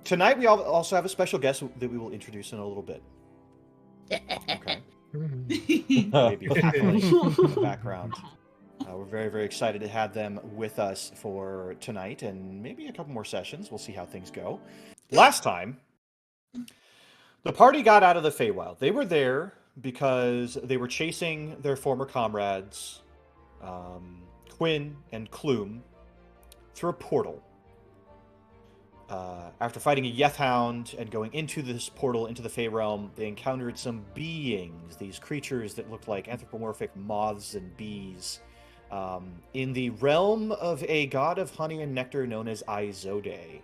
tonight we also have a special guest that we will introduce in a little bit. Okay. Maybe cackling in the background. We're very, very excited to have them with us for tonight and maybe a couple more sessions. We'll see how things go. Last time, the party got out of the Feywild. They were there because they were chasing their former comrades, Quinn and Clume, through a portal. After fighting a Yethhound and going into this portal, into the Fey realm, they encountered some beings, these creatures that looked like anthropomorphic moths and bees, in the realm of a god of honey and nectar known as Izode.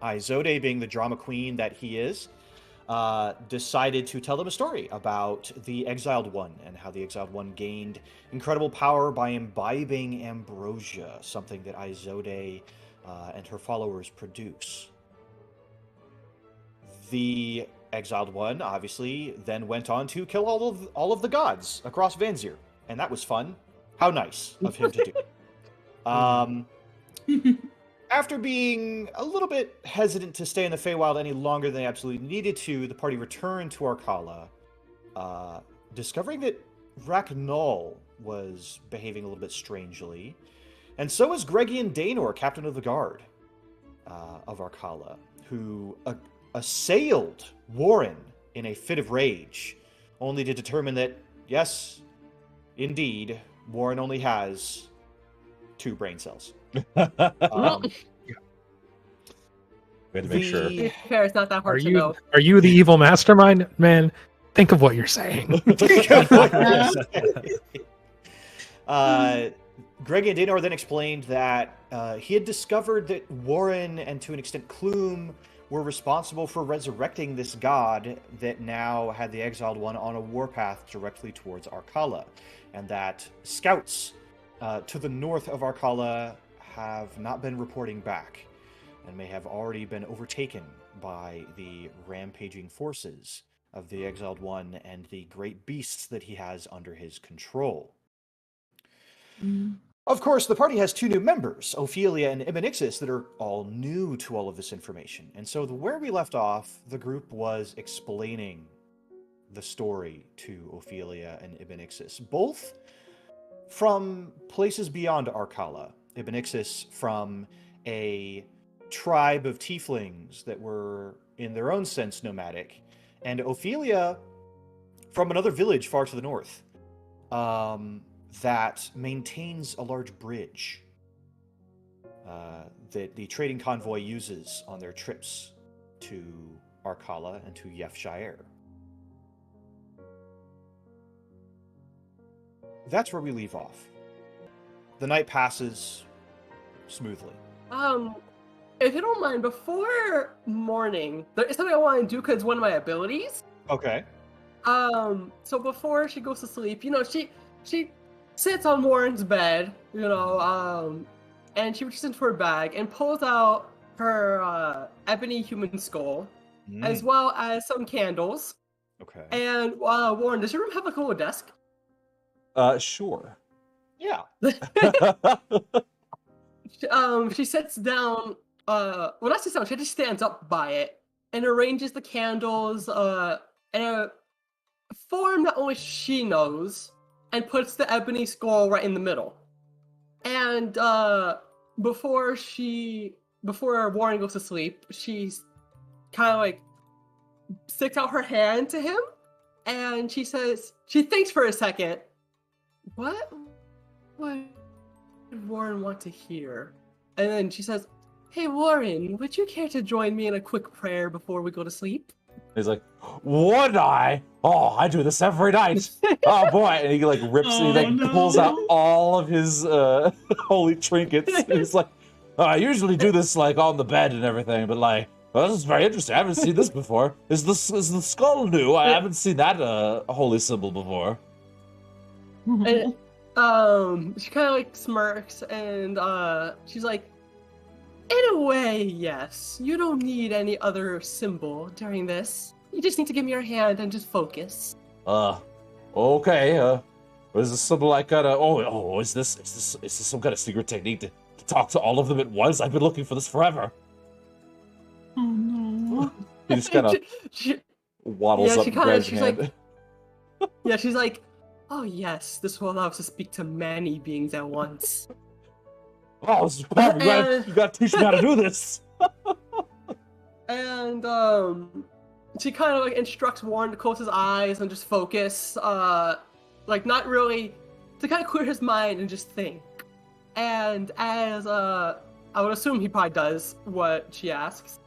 Izode, being the drama queen that he is, decided to tell them a story about the Exiled One and how the Exiled One gained incredible power by imbibing ambrosia, something that Izode and her followers produce. The Exiled One, obviously, then went on to kill all of the gods across Vanzir, and that was fun. How nice of him to do. After being a little bit hesitant to stay in the Feywild any longer than they absolutely needed to, the party returned to Arkala, discovering that Raknal was behaving a little bit strangely. And so was Gregian Daenor, captain of the guard of Arkala, who assailed Warren in a fit of rage, only to determine that, yes, indeed, Warren only has 2 brain cells. We had to make sure. To be fair, it's not that hard to know. Are you the evil mastermind? Man, think of what you're saying. Gregian Daenor then explained that he had discovered that Warren and to an extent Clume were responsible for resurrecting this god that now had the Exiled One on a warpath directly towards Arkala, and that scouts to the north of Arkala have not been reporting back and may have already been overtaken by the rampaging forces of the Exiled One and the great beasts that he has under his control. Of course, the party has 2 new members, Ophelia and Ibenixis, that are all new to all of this information. And so where we left off, the group was explaining the story to Ophelia and Ibenixis, both from places beyond Arkala. Ibenixis from a tribe of tieflings that were, in their own sense, nomadic, and Ophelia from another village far to the north. That maintains a large bridge that the trading convoy uses on their trips to Arkala and to Yefshire. That's where we leave off. The night passes smoothly. If you don't mind, before morning, there is something I want to do because it's one of my abilities. Okay. So before she goes to sleep, she sits on Warren's bed, and she reaches into her bag and pulls out her ebony human skull, as well as some candles. Okay. And Warren, does your room have like a little desk? Sure. Yeah. She sits down. Not sits down. She just stands up by it and arranges the candles in a form that only she knows, and puts the ebony skull right in the middle. And before Warren goes to sleep, she's kind of like sticks out her hand to him, and she thinks for a second, what would Warren want to hear? And then she says, "Hey Warren, would you care to join me in a quick prayer before we go to sleep?" He's like, "Would I? Oh, I do this every night. Oh boy!" And he like rips, pulls out all of his holy trinkets. And he's like, "I usually do this like on the bed and everything, but like, well, this is very interesting. I haven't seen this before. Is the skull new? I haven't seen that holy symbol before." And she kind of like smirks, and she's like, "In a way, yes. You don't need any other symbol during this. You just need to give me your hand and just focus." Okay. Is this something like is this some kind of secret technique to talk to all of them at once? I've been looking for this forever. Oh no. He just kind of She- waddles yeah, up she and kinda- grabs she's your like- hand. yeah, she's like, oh yes, this will allow us to speak to many beings at once. Oh, this is clever. You gotta teach me how to do this. And she kind of like instructs Warren to close his eyes and just focus, like not really, to kind of clear his mind and just think. And as I would assume he probably does what she asks,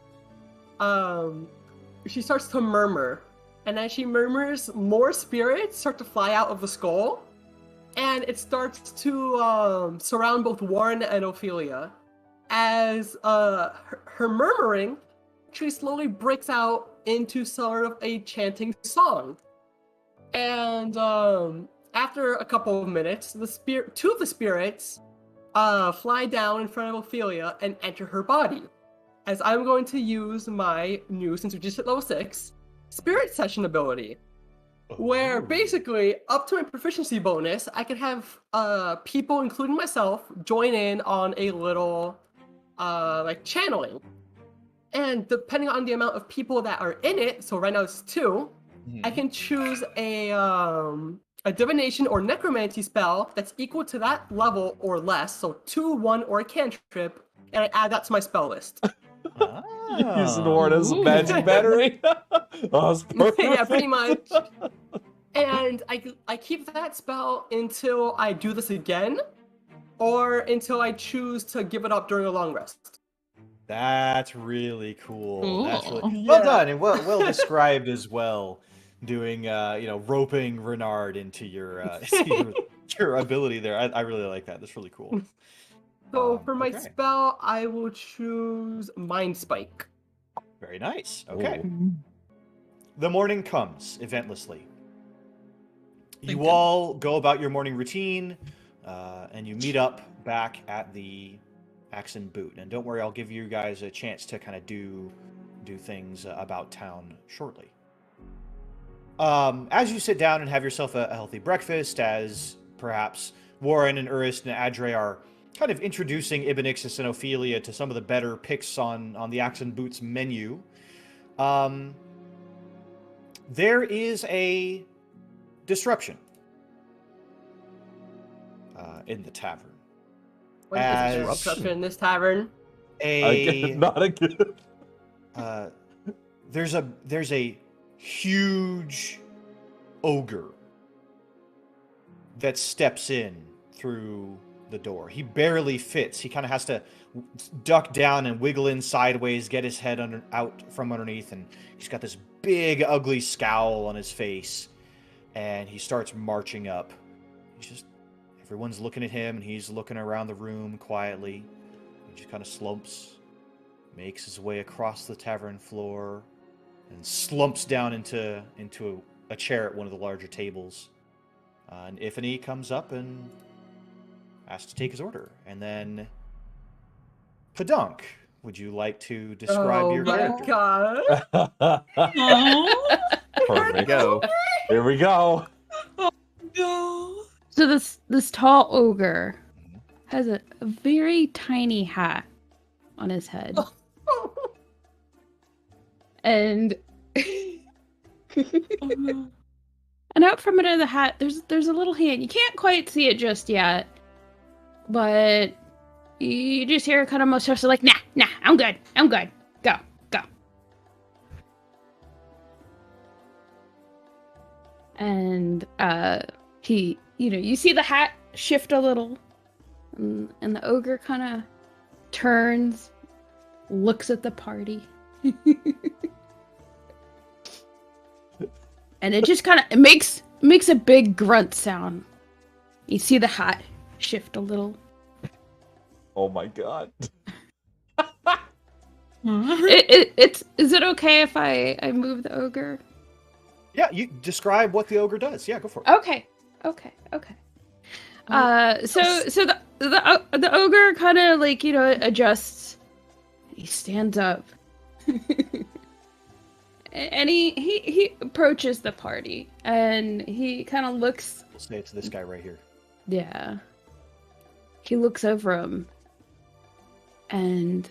she starts to murmur, and as she murmurs, more spirits start to fly out of the skull, and it starts to surround both Warren and Ophelia, as her murmuring actually slowly breaks out into sort of a chanting song. And after a couple of minutes, two of the spirits fly down in front of Ophelia and enter her body. As I'm going to use my new, since we just hit level 6, Spirit Session ability, where basically, up to my proficiency bonus, I can have people, including myself, join in on a little like channeling. And depending on the amount of people that are in it, so right now it's 2, I can choose a divination or necromancy spell that's equal to that level or less, so 2, 1, or a cantrip, and I add that to my spell list. Using Warren as a magic battery. Oh, it's perfect. Yeah, pretty much. And I keep that spell until I do this again, or until I choose to give it up during a long rest. That's really cool. That's really Cool. well Yeah. done and well described as well. Doing roping Renard into your ability there. I really like that. That's really cool. So for my okay. spell, I will choose Mind Spike. Very nice. Okay. Ooh. The morning comes eventlessly. You Thank all go about your morning routine, and you meet up back at the Axe and Boot. And don't worry, I'll give you guys a chance to kind of do things about town shortly. As you sit down and have yourself a healthy breakfast, as perhaps Warren and Urist and Adre are kind of introducing Ibonixis and Ophelia to some of the better picks on the Axe and Boots menu, there is a disruption in the tavern. What is As- this disruption in this tavern? Not a good. There's a huge ogre that steps in through the door. He barely fits. He kind of has to duck down and wiggle in sideways, get his head out from underneath, and he's got this big, ugly scowl on his face. And he starts marching up. Everyone's looking at him, and he's looking around the room quietly. He just kind of slumps, makes his way across the tavern floor, and slumps down into a chair at one of the larger tables. And Ifany comes up and asks to take his order. And then Padunk, would you like to describe your my character? god. Oh Perfect. Go. Here we go. no. So this tall ogre has a very tiny hat on his head. And Oh no. and out from under the hat there's a little hand. You can't quite see it just yet. But you just hear kind of most like, nah, I'm good. Go. And he, you see the hat shift a little, and the ogre kind of turns, looks at the party, and it just kind of makes a big grunt sound. You see the hat shift a little. Oh my god. Is it okay if I move the ogre? Yeah, you describe what the ogre does. Yeah, go for it. Okay. So the ogre kind of adjusts. He stands up, and he approaches the party, and he kind of looks. We'll say it's this guy right here. Yeah. He looks over him, and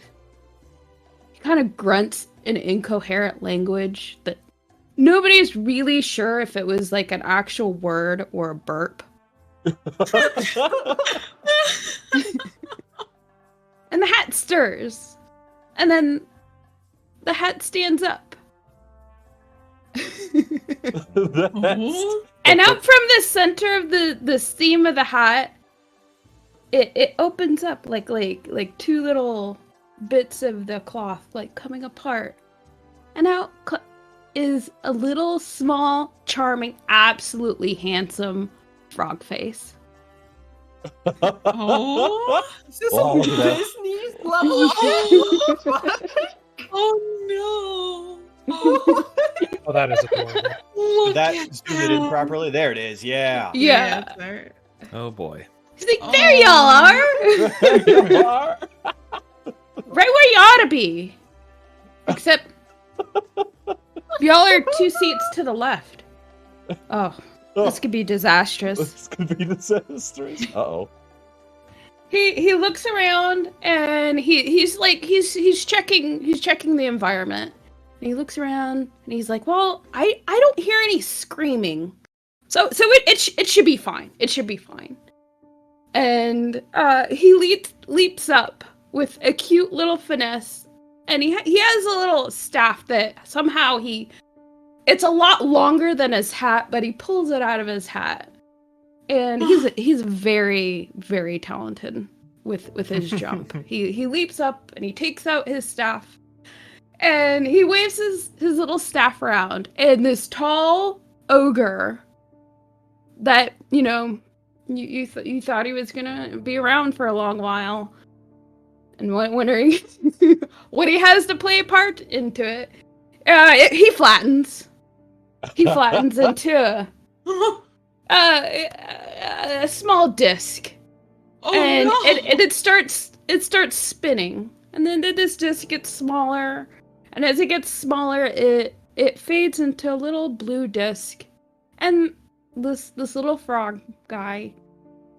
he kind of grunts in incoherent language that nobody's really sure if it was like an actual word or a burp. And the hat stirs. And then the hat stands up. And out from the center of the seam of the hat, it opens up like two little bits of the cloth like coming apart. And out is a little small, charming, absolutely handsome frog face. Oh, Is this Oh, a look at that. Disney level? oh no. Oh, Oh, that is adorable. look Did that at zoom it in that. properly? There it is. Yeah. Yeah. it's there. Oh boy. He's like, there y'all are! Right where you ought to be. Except y'all are 2 seats to the left. Oh, this could be disastrous. This could be disastrous. Uh-oh. He looks around and he's checking the environment. And he looks around and he's like, well, I don't hear any screaming. So it should be fine. It should be fine. And he leaps up with a cute little finesse, and he has a little staff that somehow it's a lot longer than his hat, but he pulls it out of his hat. And he's very, very talented with his jump. He leaps up and he takes out his staff and he waves his little staff around, and this tall ogre that, you know, you thought he was gonna be around for a long while, and wondering what he has to play a part into it, he flattens. He flattens into a small disc, and no. it starts spinning, and then this disc gets smaller, and as it gets smaller, it fades into a little blue disc, and this little frog guy,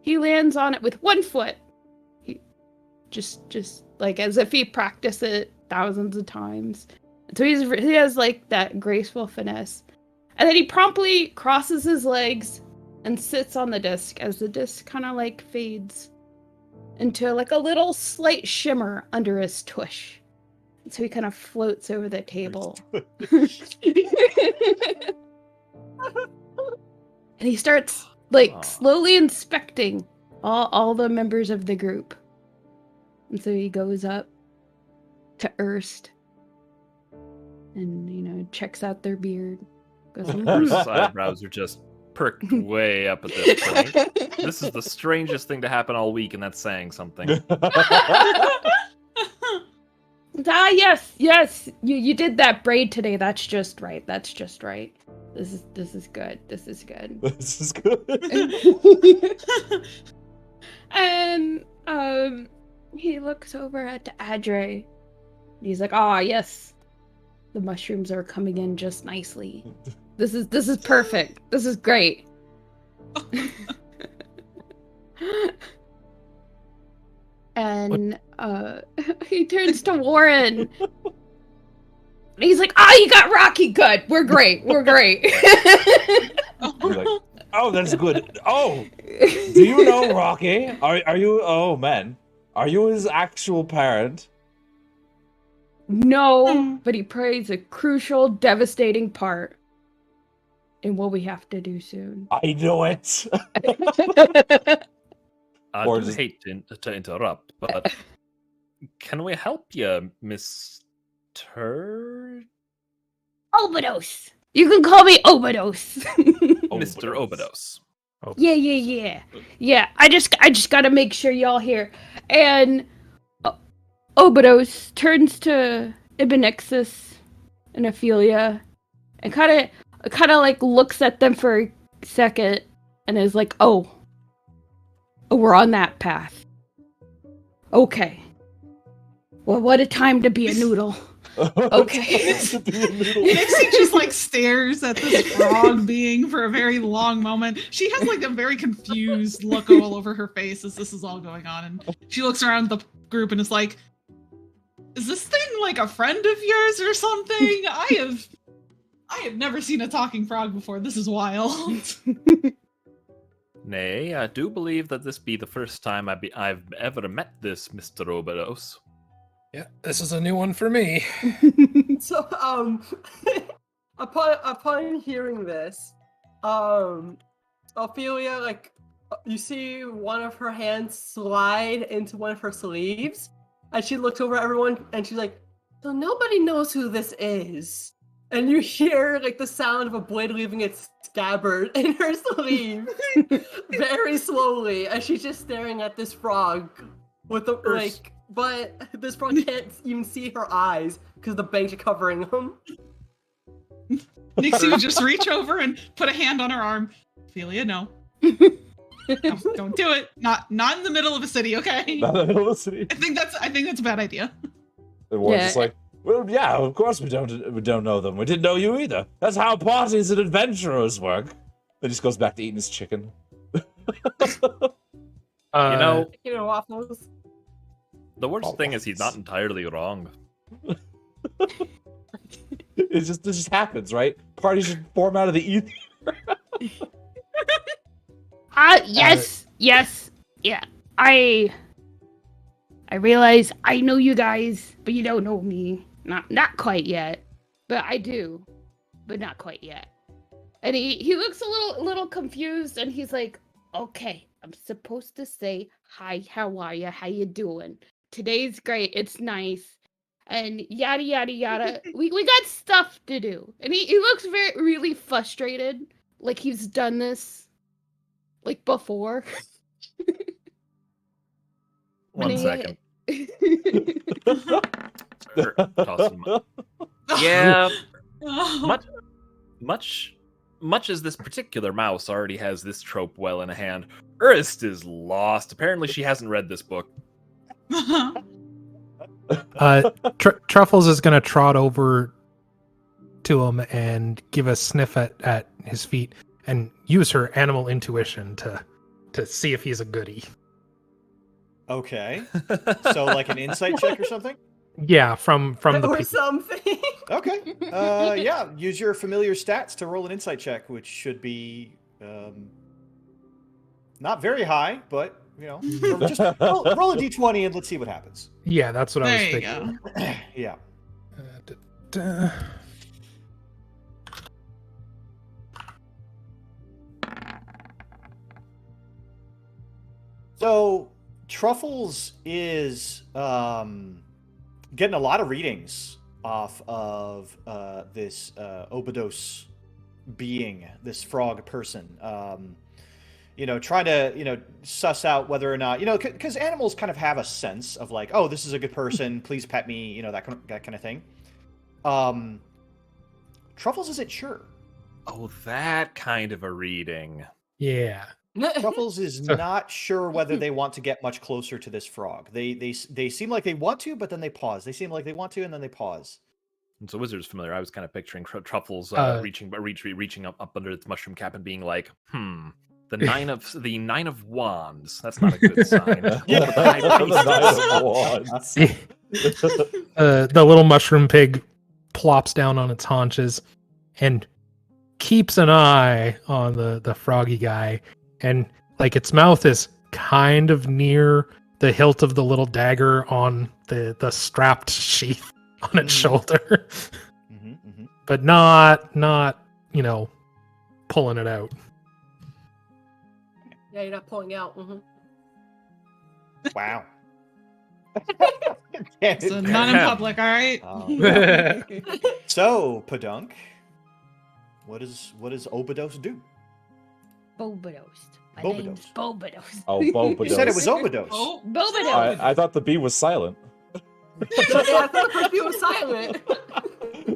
he lands on it with one foot. He just like as if he practiced it thousands of times. So he has like that graceful finesse, and then he promptly crosses his legs and sits on the disc as the disc kind of like fades into like a little slight shimmer under his tush. And so he kind of floats over the table. And he starts like slowly inspecting all the members of the group. And so he goes up to Erst and, you know, checks out their beard. Goes, His eyebrows are just perked way up at this point. This is the strangest thing to happen all week, and that's saying something. yes, you did that braid today. That's just right. This is good. This is good. This is good. And he looks over at Adre. He's like, "Ah, yes, the mushrooms are coming in just nicely. This is perfect. This is great." And he turns to Warren. And he's like, "Ah, you got Rocky. Good. We're great. We're great." You're like, oh, that's good. Oh, do you know Rocky? Are you? Oh man, are you his actual parent? No, but he plays a crucial, devastating part in what we have to do soon. I know it. I Or do just- hate to interrupt, but can we help you, Mr. Obados. You can call me Obados. Mr. Obados? Yeah. I just gotta make sure y'all here. And Obados turns to Ibenexus and Ophelia and kind of like looks at them for a second and is like, oh, we're on that path. Okay. Well, what a time to be a noodle. Okay. Nixie just like stares at this frog being for a very long moment. She has like a very confused look all over her face as this is all going on, and she looks around the group and is like, is this thing like a friend of yours or something? I have never seen a talking frog before. This is wild. Nay, I do believe that this be the first time I've ever met this Mr. Obedos. Yeah, this is a new one for me. So, upon hearing this, Ophelia, like, you see one of her hands slide into one of her sleeves, and she looks over at everyone, and she's like, so nobody knows who this is. And you hear, like, the sound of a blade leaving its scabbard in her sleeve, very slowly, as she's just staring at this frog with the, like, but this frog can't even see her eyes, because the bangs are covering them. Nixie would just reach over and put a hand on her arm. Ophelia, no. No, don't do it. Not in the middle of a city, okay? Not in the middle of the city. I think that's a bad idea. And Warren's just like, well, yeah, of course we don't know them. We didn't know you either. That's how parties and adventurers work. Then he just goes back to eating his chicken. Waffles. The worst thing is he's not entirely wrong. This just happens, right? Parties just form out of the ether. Yes, yeah. I realize I know you guys, but you don't know me. Not quite yet, but I do, but not quite yet. And he looks a little confused, and he's like, "Okay, I'm supposed to say hi. How are you? How you doing? Today's great. It's nice." And yada yada yada. we got stuff to do, and he looks really frustrated, like he's done this like before. One second. Toss him up. Yeah. Much as this particular mouse already has this trope well in hand, Ernst is lost. Apparently, she hasn't read this book. Truffles is gonna trot over to him and give a sniff at his feet and use her animal intuition to see if he's a goodie. Okay. So like an insight check or something? Yeah, from the Or people. something. Okay. Yeah, use your familiar stats to roll an insight check, which should be not very high, but you know, just roll a d20 and let's see what happens. Yeah, that's what I was There you thinking. go. Yeah. So Truffles is getting a lot of readings off of this Obedos being, this frog person. Trying to, suss out whether or not, because animals kind of have a sense of like, oh, this is a good person, please pet me, that kind of thing. Truffles isn't sure. Oh, that kind of a reading. Yeah. Truffles is not sure whether they want to get much closer to this frog. They seem like they want to, but then they pause. They seem like they want to, and then they pause. And so Wizard's familiar. I was kind of picturing Truffles reaching up under its mushroom cap and being like, the nine of wands. That's not a good sign. The little mushroom pig plops down on its haunches and keeps an eye on the froggy guy, and like its mouth is kind of near the hilt of the little dagger on the strapped sheath on its shoulder. But not pulling it out. Yeah, you're not pulling out. Wow. So not in public, all right? So, Padunk, what does Obedos do? Bobados. My Bobados. name's Bobados. Oh, Bobados. You said it was Obedos. Oh, Bobados. I thought the B was silent. Yeah, I thought the first view was silent.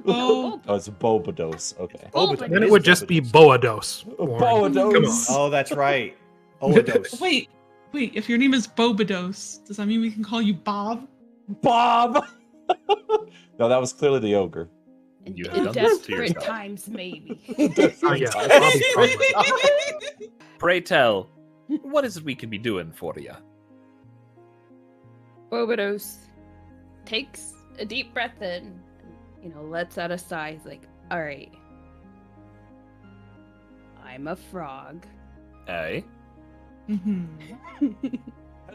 oh. Oh, it's Bobados. Okay. Bobados. Then it would just be Boados. Warren. Boados. Oh, that's right. Obedos. Wait, if your name is Bobados, does that mean we can call you Bob? Bob. No, that was clearly the ogre. You have In done this to desperate yourself. times, maybe. Oh, yeah. Bobby Crumb. Pray tell, what is it we could be doing for you? Bobados takes a deep breath in, lets out a sigh. He's like, all right, I'm a frog. Hey.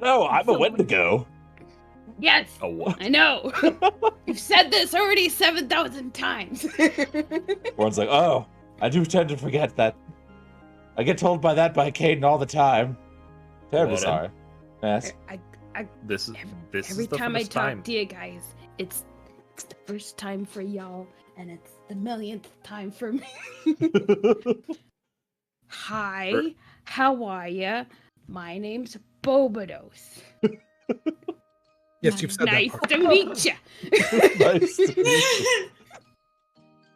No, I'm a Wendigo. Yes, A what? I know. You've said this already 7,000 times. Warren's like, oh, I do tend to forget that. I get told by Caden all the time. Terribly Warren? sorry. Yes. This is Every the time I first talk time. to you guys, it's the first time for y'all, and it's the millionth time for me. Hi, how are ya? My name's Bobados. Yes, you've said Nice that part. to meet ya. Nice to meet you.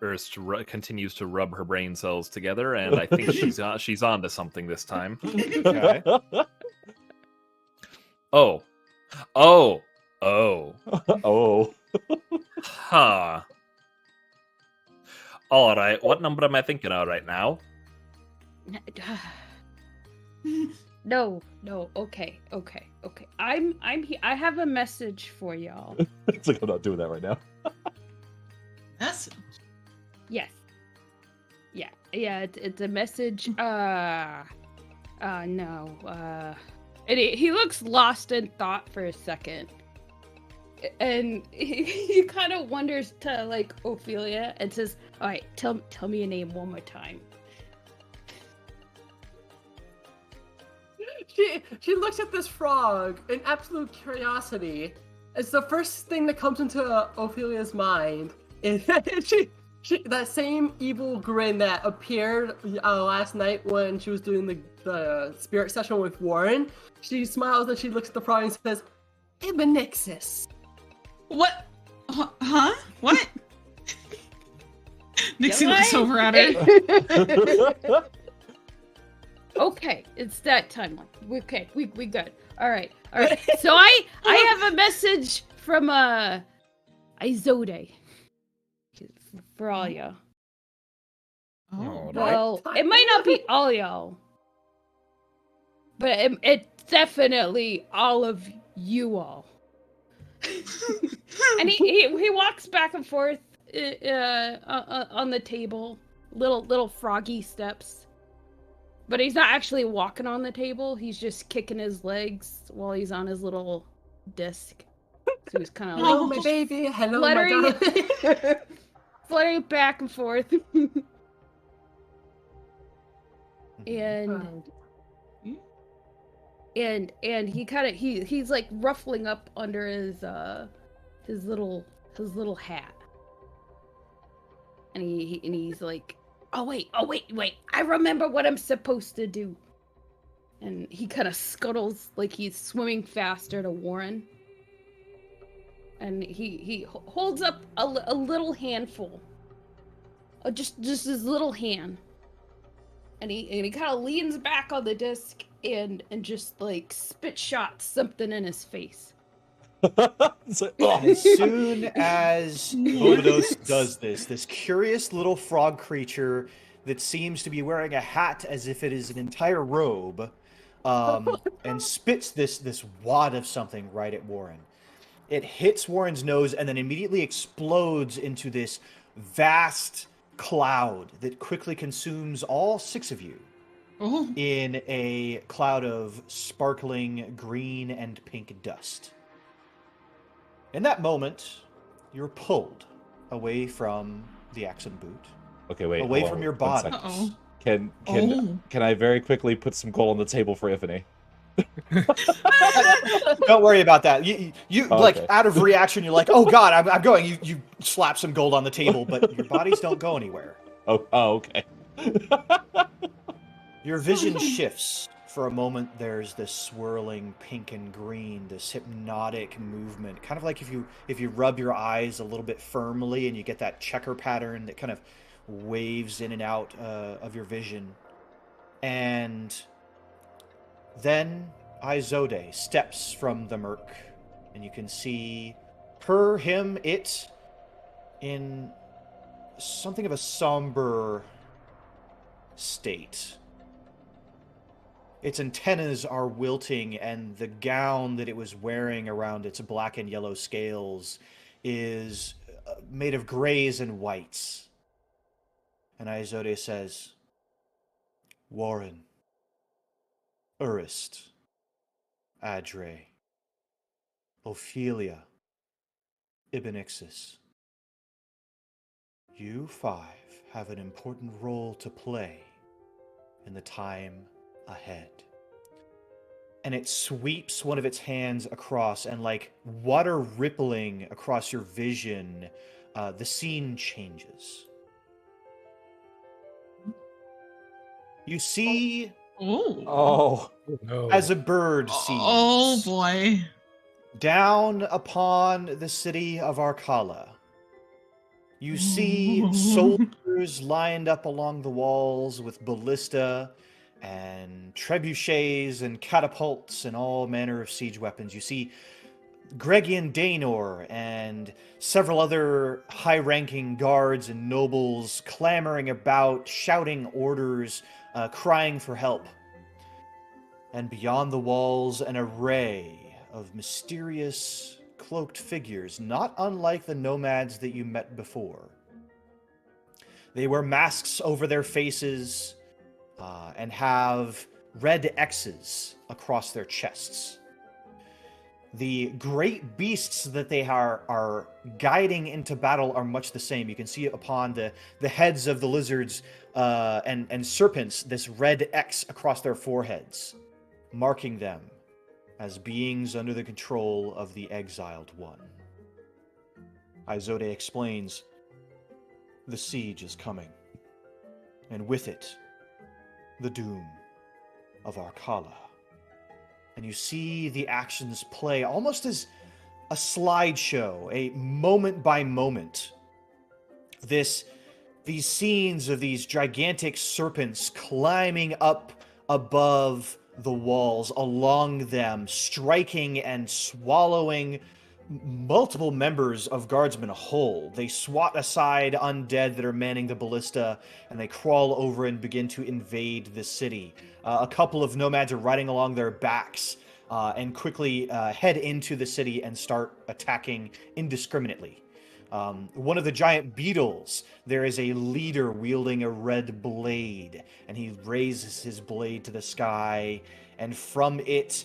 Ernst continues to rub her brain cells together, and I think she's on to something this time. Okay. Oh. Oh. Huh. All right. What number am I thinking of right now? No. Okay. I'm here. I have a message for y'all. It's like, I'm not doing that right now. That's Yes. Yeah. It's a message. No. And he looks lost in thought for a second, and he kind of wonders to like Ophelia and says, "All right, tell me your name one more time." She looks at this frog in absolute curiosity. It's the first thing that comes into Ophelia's mind. And she that same evil grin that appeared last night when she was doing the spirit session with Warren. She smiles and she looks at the frog and says, "Ibenixis." what? Huh? What? Nixie Am looks I? over at her. Okay, it's that time. Okay, we good. All right. So I have a message from Izode for all y'all. Oh. Well, it might not be all y'all, but it's definitely all of you all. And he walks back and forth on the table, little froggy steps. But he's not actually walking on the table. He's just kicking his legs while he's on his little disc. So he's kind of Hello, like my just baby. Hello, my fluttering, darling. fluttering back and forth. and he kind of he's like ruffling up under his little hat. And he's like, oh wait, I remember what I'm supposed to do. And he kind of scuttles like he's swimming faster to Warren. And he holds up a little handful. Just his little hand. And he kind of leans back on the disc and just like spit shots something in his face. It's like, oh. As soon as Bobados does this curious little frog creature that seems to be wearing a hat as if it is an entire robe, and spits this wad of something right at Warren. It hits Warren's nose and then immediately explodes into this vast cloud that quickly consumes all 6 of you Oh. in a cloud of sparkling green and pink dust. In that moment, you're pulled away from the axe and boot, Okay, wait. away hold from on, your 1 body. second. Uh-oh. Can I very quickly put some gold on the table for Ifany? Don't worry about that. You like Okay. out of reaction, you're like, "Oh God, I'm going." You slap some gold on the table, but your bodies don't go anywhere. Oh, okay. Your vision shifts. For a moment, there's this swirling pink and green, this hypnotic movement, kind of like if you rub your eyes a little bit firmly and you get that checker pattern that kind of waves in and out of your vision. And then Izode steps from the murk, and you can see her, him, it in something of a somber state. Its antennas are wilting, and the gown that it was wearing around its black and yellow scales is made of grays and whites. And Izode says, Warren, Urist, Adre, Ophelia, Ibnixis. You 5 have an important role to play in the time ahead. And it sweeps one of its hands across, and like water rippling across your vision, the scene changes. You see, Oh. No. as a bird sees, Oh boy. down upon the city of Arkala, you see soldiers lined up along the walls with ballista and trebuchets and catapults and all manner of siege weapons. You see Gregian Daenor and several other high-ranking guards and nobles clamoring about, shouting orders, crying for help. And beyond the walls, an array of mysterious, cloaked figures, not unlike the nomads that you met before. They wear masks over their faces and have red X's across their chests. The great beasts that they are guiding into battle are much the same. You can see upon the heads of the lizards and serpents this red X across their foreheads, marking them as beings under the control of the Exiled One. Izode explains, the siege is coming, and with it, the doom of Arkala. And you see the actions play almost as a slideshow, a moment by moment. These scenes of these gigantic serpents climbing up above the walls, along them, striking and swallowing multiple members of guardsmen whole. They swat aside undead that are manning the ballista, and they crawl over and begin to invade the city. A couple of nomads are riding along their backs and quickly head into the city and start attacking indiscriminately. One of the giant beetles, there is a leader wielding a red blade, and he raises his blade to the sky, and from it,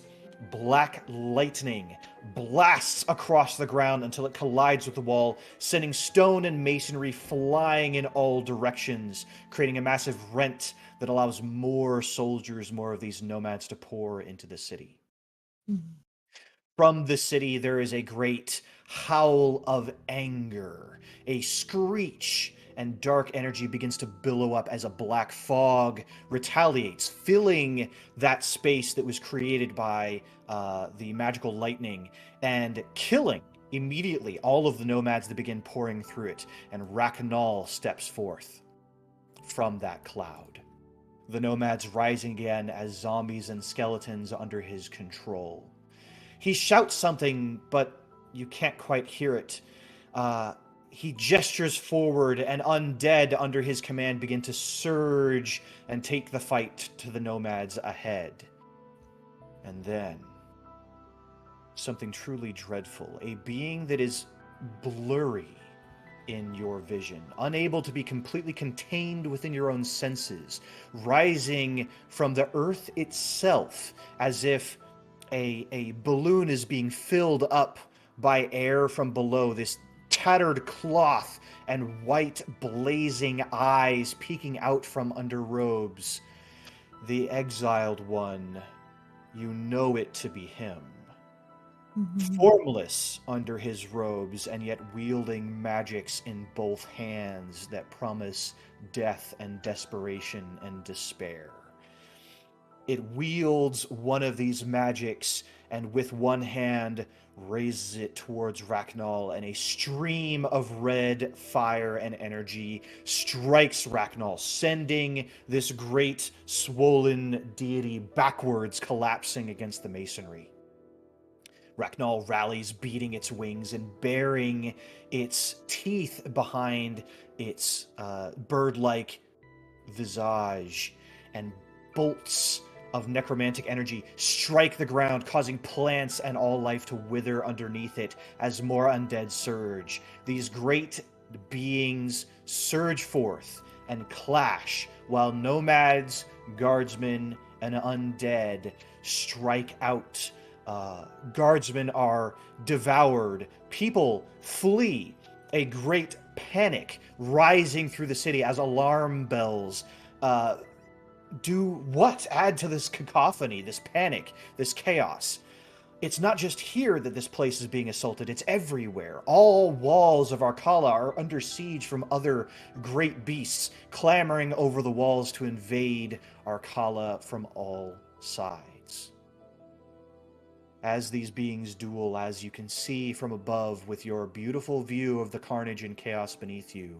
black lightning blasts across the ground until it collides with the wall, sending stone and masonry flying in all directions, creating a massive rent that allows more soldiers, more of these nomads to pour into the city. From the city, there is a great howl of anger, a screech, and dark energy begins to billow up as a black fog retaliates, filling that space that was created by the magical lightning and killing immediately all of the nomads that begin pouring through it. And Rakanal steps forth from that cloud. The nomads rising again as zombies and skeletons under his control. He shouts something, but you can't quite hear it. He gestures forward, and undead under his command begin to surge and take the fight to the nomads ahead. And then, something truly dreadful, a being that is blurry in your vision, unable to be completely contained within your own senses, rising from the earth itself as if a balloon is being filled up by air from below, this tattered cloth and white blazing eyes peeking out from under robes. The Exiled One, you know it to be him. Formless under his robes, and yet wielding magics in both hands that promise death and desperation and despair. It wields one of these magics, and with one hand raises it towards Rakanal, and a stream of red fire and energy strikes Rakanal, sending this great swollen deity backwards, collapsing against the masonry. Rakanal rallies, beating its wings and baring its teeth behind its bird-like visage, and bolts of necromantic energy strike the ground, causing plants and all life to wither underneath it as more undead surge. These great beings surge forth and clash while nomads, guardsmen, and undead strike out. Guardsmen are devoured. People flee. A great panic rising through the city as alarm bells do what? Add to this cacophony, this panic, this chaos. It's not just here that this place is being assaulted, it's everywhere. All walls of Arkala are under siege from other great beasts, clamoring over the walls to invade Arkala from all sides. As these beings duel, as you can see from above with your beautiful view of the carnage and chaos beneath you,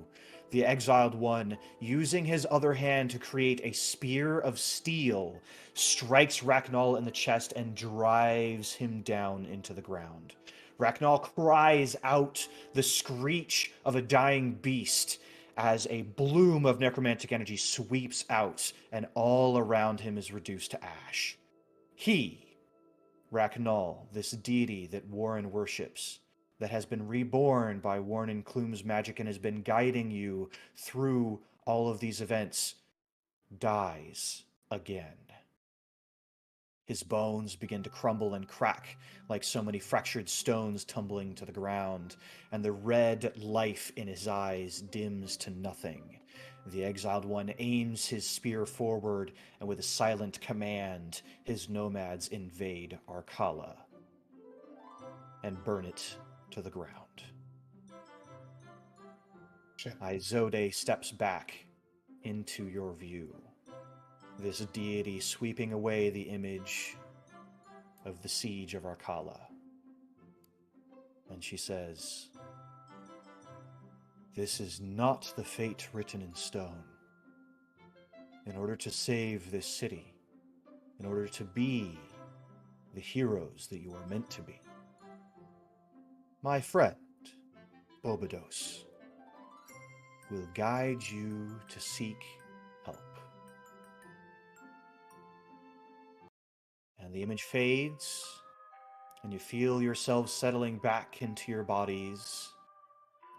the Exiled One, using his other hand to create a spear of steel, strikes Raknal in the chest and drives him down into the ground. Raknal cries out the screech of a dying beast as a bloom of necromantic energy sweeps out and all around him is reduced to ash. He, Raknal, this deity that Warren worships, that has been reborn by Warren and Clume's magic and has been guiding you through all of these events, dies again. His bones begin to crumble and crack like so many fractured stones tumbling to the ground, and the red life in his eyes dims to nothing. The Exiled One aims his spear forward, and with a silent command, his nomads invade Arkala and burn it to the ground. Izode steps back into your view. This deity sweeping away the image of the siege of Arkala. And she says, "This is not the fate written in stone. In order to save this city, in order to be the heroes that you are meant to be, my friend, Bobados, will guide you to seek help." And the image fades, and you feel yourselves settling back into your bodies.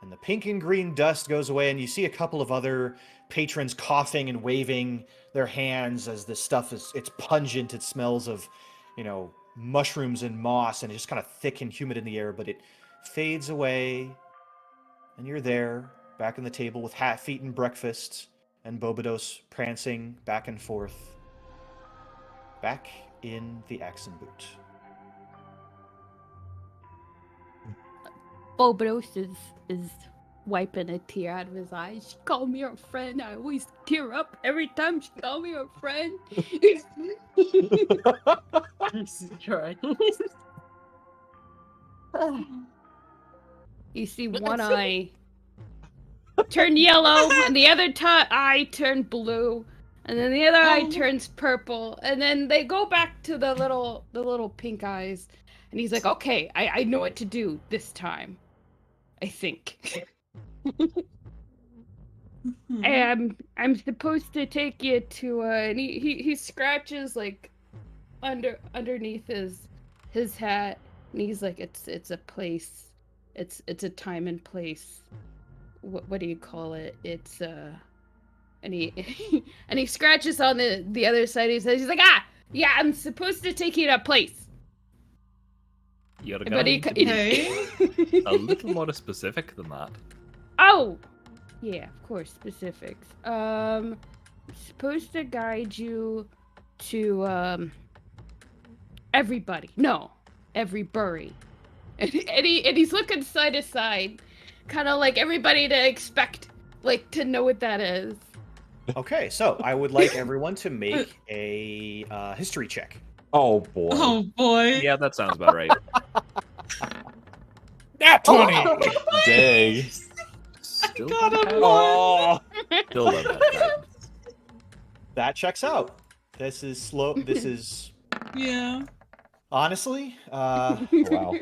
And the pink and green dust goes away, and you see a couple of other patrons coughing and waving their hands as this stuff it's pungent. It smells of, mushrooms and moss, and it's just kind of thick and humid in the air, but it fades away, and you're there, back on the table with half-eaten breakfast, and Bobados prancing back and forth, back in the Axe and Boot. Bobados is wiping a tear out of his eyes. She called me her friend. I always tear up every time she called me her friend. Jesus Christ. You see one eye turn yellow, and the other eye turned blue, and then the other eye turns purple, and then they go back to the little pink eyes, and he's like, "Okay, I know what to do this time, I think." I'm supposed to take you to and he scratches like underneath his hat, and he's like, it's a place, it's a time and place. What do you call it? It's and he and he scratches on the other side. He says, he's like, yeah, I'm supposed to take you to a place. You're But going to be Okay. a little more specific than that. Oh, yeah, of course, specifics. Supposed to guide you to everybody. No, every bury. And he's looking side to side, kind of like everybody to expect, like, to know what that is. Okay, so I would like everyone to make a history check. Oh boy. Oh boy. Yeah, that sounds about right. Nat 20! Dang. Still God, don't I'm have- Oh. Still don't have that. That checks out. This is slow. This is Yeah. honestly. Wow.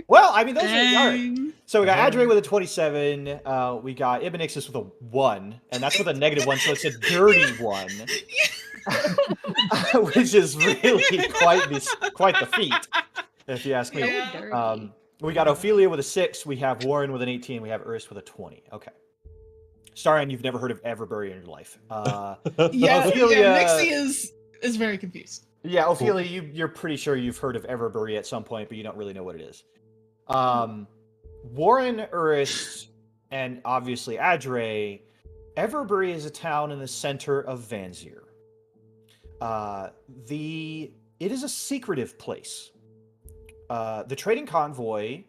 Well, I mean, those are all right. Dang. So we got Adre with a 27. We got Ibnixis with a 1, and that's with a -1, so it's a dirty 1. which is really quite the feat, if you ask me. Yeah. Dirty. We got Ophelia with a 6. We have Warren with an 18. We have Urs with a 20. Okay. Starion, you've never heard of Everbury in your life. Yeah, Ophelia- Nixie is very confused. Yeah, Ophelia, you're pretty sure you've heard of Everbury at some point, but you don't really know what it is. Warren, Urs, and obviously Adre, Everbury is a town in the center of Vanzir. It is a secretive place. The trading convoy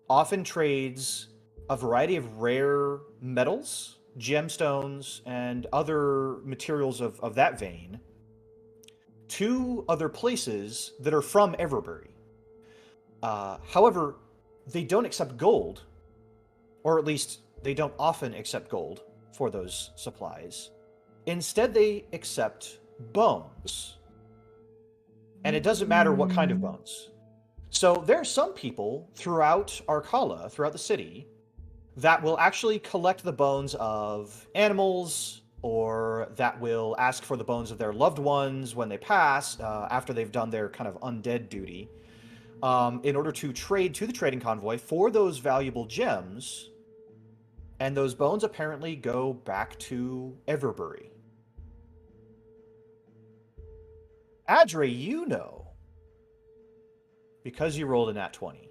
often trades a variety of rare metals, gemstones, and other materials of that vein to other places that are from Everbury. However, they don't accept gold, or at least they don't often accept gold for those supplies. Instead, they accept bones. And it doesn't matter what kind of bones. So there are some people throughout Arcala, throughout the city, that will actually collect the bones of animals, or that will ask for the bones of their loved ones when they pass, after they've done their kind of undead duty, in order to trade to the trading convoy for those valuable gems. And those bones apparently go back to Everbury. Adre, you know, because you rolled a nat 20,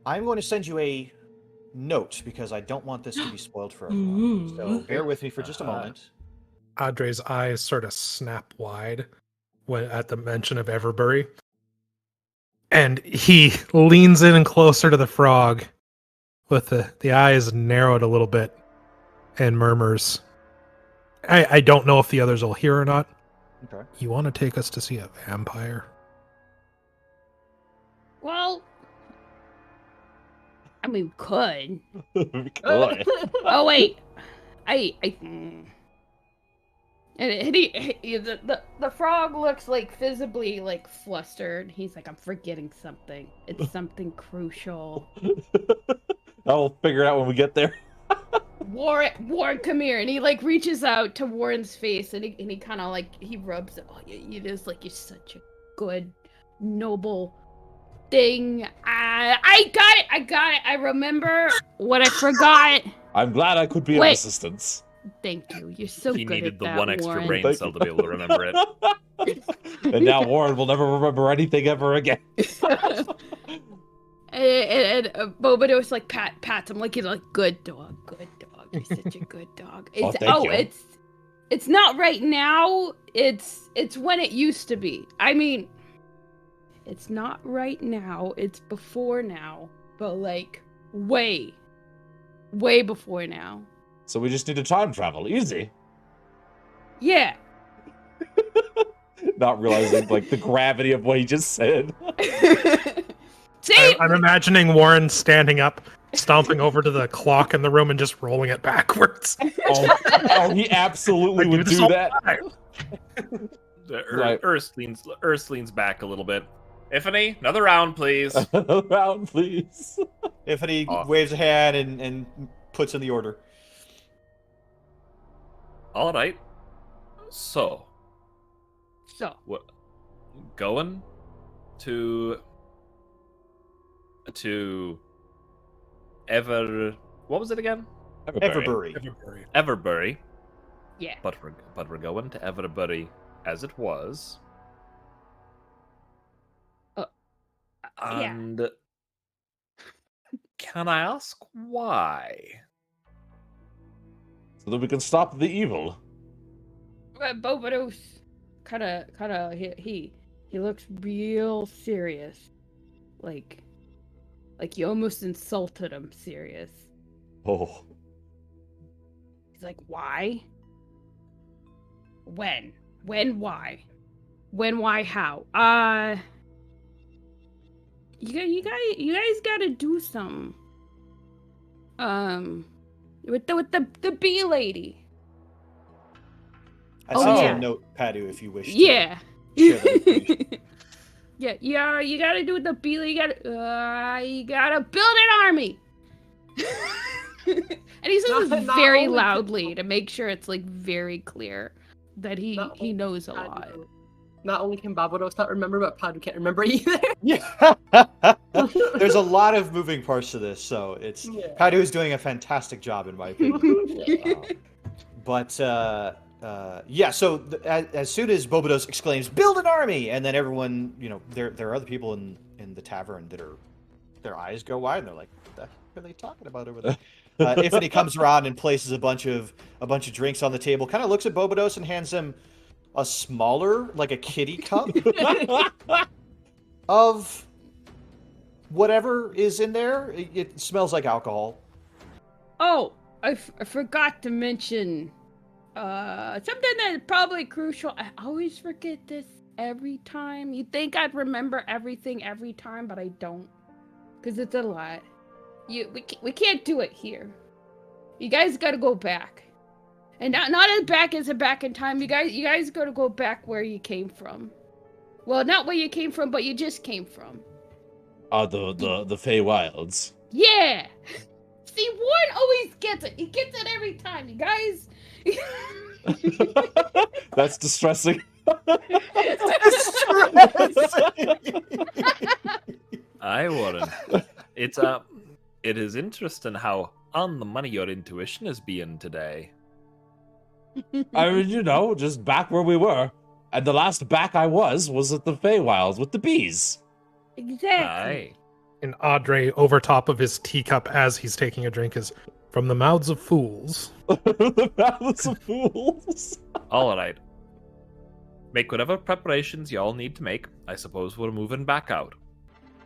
I'm going to send you a note because I don't want this to be spoiled for everyone. So bear with me for just a moment. Adre's eyes sort of snap wide at the mention of Everbury. And he leans in closer to the frog with the eyes narrowed a little bit and murmurs, I don't know if the others will hear or not. Okay. You want to take us to see a vampire? Well, I mean, we could. Boy. Oh wait, and the frog looks like visibly like flustered. He's like, I'm forgetting something. It's something crucial. I'll figure it out when we get there. Warren, come here. And he like reaches out to Warren's face and he kind of like, he rubs it. Oh, you just like, you're such a good, noble thing. I got it. I remember what I forgot. I'm glad I could be of Wait. assistance. Thank you. You're so He good needed at the that, one extra Warren. brain Thank cell you. to be able to remember it. And now Warren will never remember anything ever again. and Bobados like pats him like he's like, good dog. You're such a good dog. Oh, thank you. It's not right now. It's when it used to be. I mean, it's not right now. It's before now, but like way before now. So we just need to time travel. Easy. Yeah. Not realizing like the gravity of what he just said. See? I'm imagining Warren standing up, stomping over to the clock in the room and just rolling it backwards. Oh, he absolutely I would this do all that. the time. Right. Earth leans back a little bit. Ifany, another round, please. Round, please. Ifany Awesome. waves a hand and puts in the order. All right. So, So, going to what was it again? Everbury. Everbury. yeah. But we're going to Everbury as it was. Yeah. And can I ask why? So that we can stop the evil. Bobados kind of he looks real serious, like you almost insulted him. Serious. Oh. He's like, why? When, why? When, why, how? You guys gotta do something. With the bee lady. I Oh, sent you yeah. a note, Padu, if you wish to Yeah. share that information. Yeah, you gotta do with the bee lady. You gotta build an army. And he says this Not very only can- loudly to make sure it's like very clear that he Not knows a Padu- lot. Not only can Barbados not remember, but Padu can't remember either. Yeah. There's a lot of moving parts to this, so it's Yeah. Padu is doing a fantastic job in my opinion. But yeah, so as soon as Bobados exclaims, "Build an army!" and then everyone, there are other people in the tavern that their eyes go wide and they're like, "What the heck are they talking about over there?" Ifany comes around and places a bunch of drinks on the table, kind of looks at Bobados and hands him a smaller, like a kitty cup of whatever is in there. It smells like alcohol. Oh, I forgot to mention something that's probably crucial. I always forget this every time. You think I'd remember everything every time, but I don't, because it's a lot. We can't do it here. You guys got to go back, and not as back as a back in time. You guys got to go back where you came from. Well, not where you came from, but you just came from. The Feywilds. Yeah. See, Warren always gets it. He gets it every time. You guys. That's distressing. I wouldn't. It is interesting how on the money your intuition is being today. I mean, just back where we were. And the last back I was at the Feywilds with the bees. Exactly. Aye. And Audrey, over top of his teacup as he's taking a drink, is from the mouths of fools. The mouths of fools. All right. Make whatever preparations y'all need to make. I suppose we're moving back out.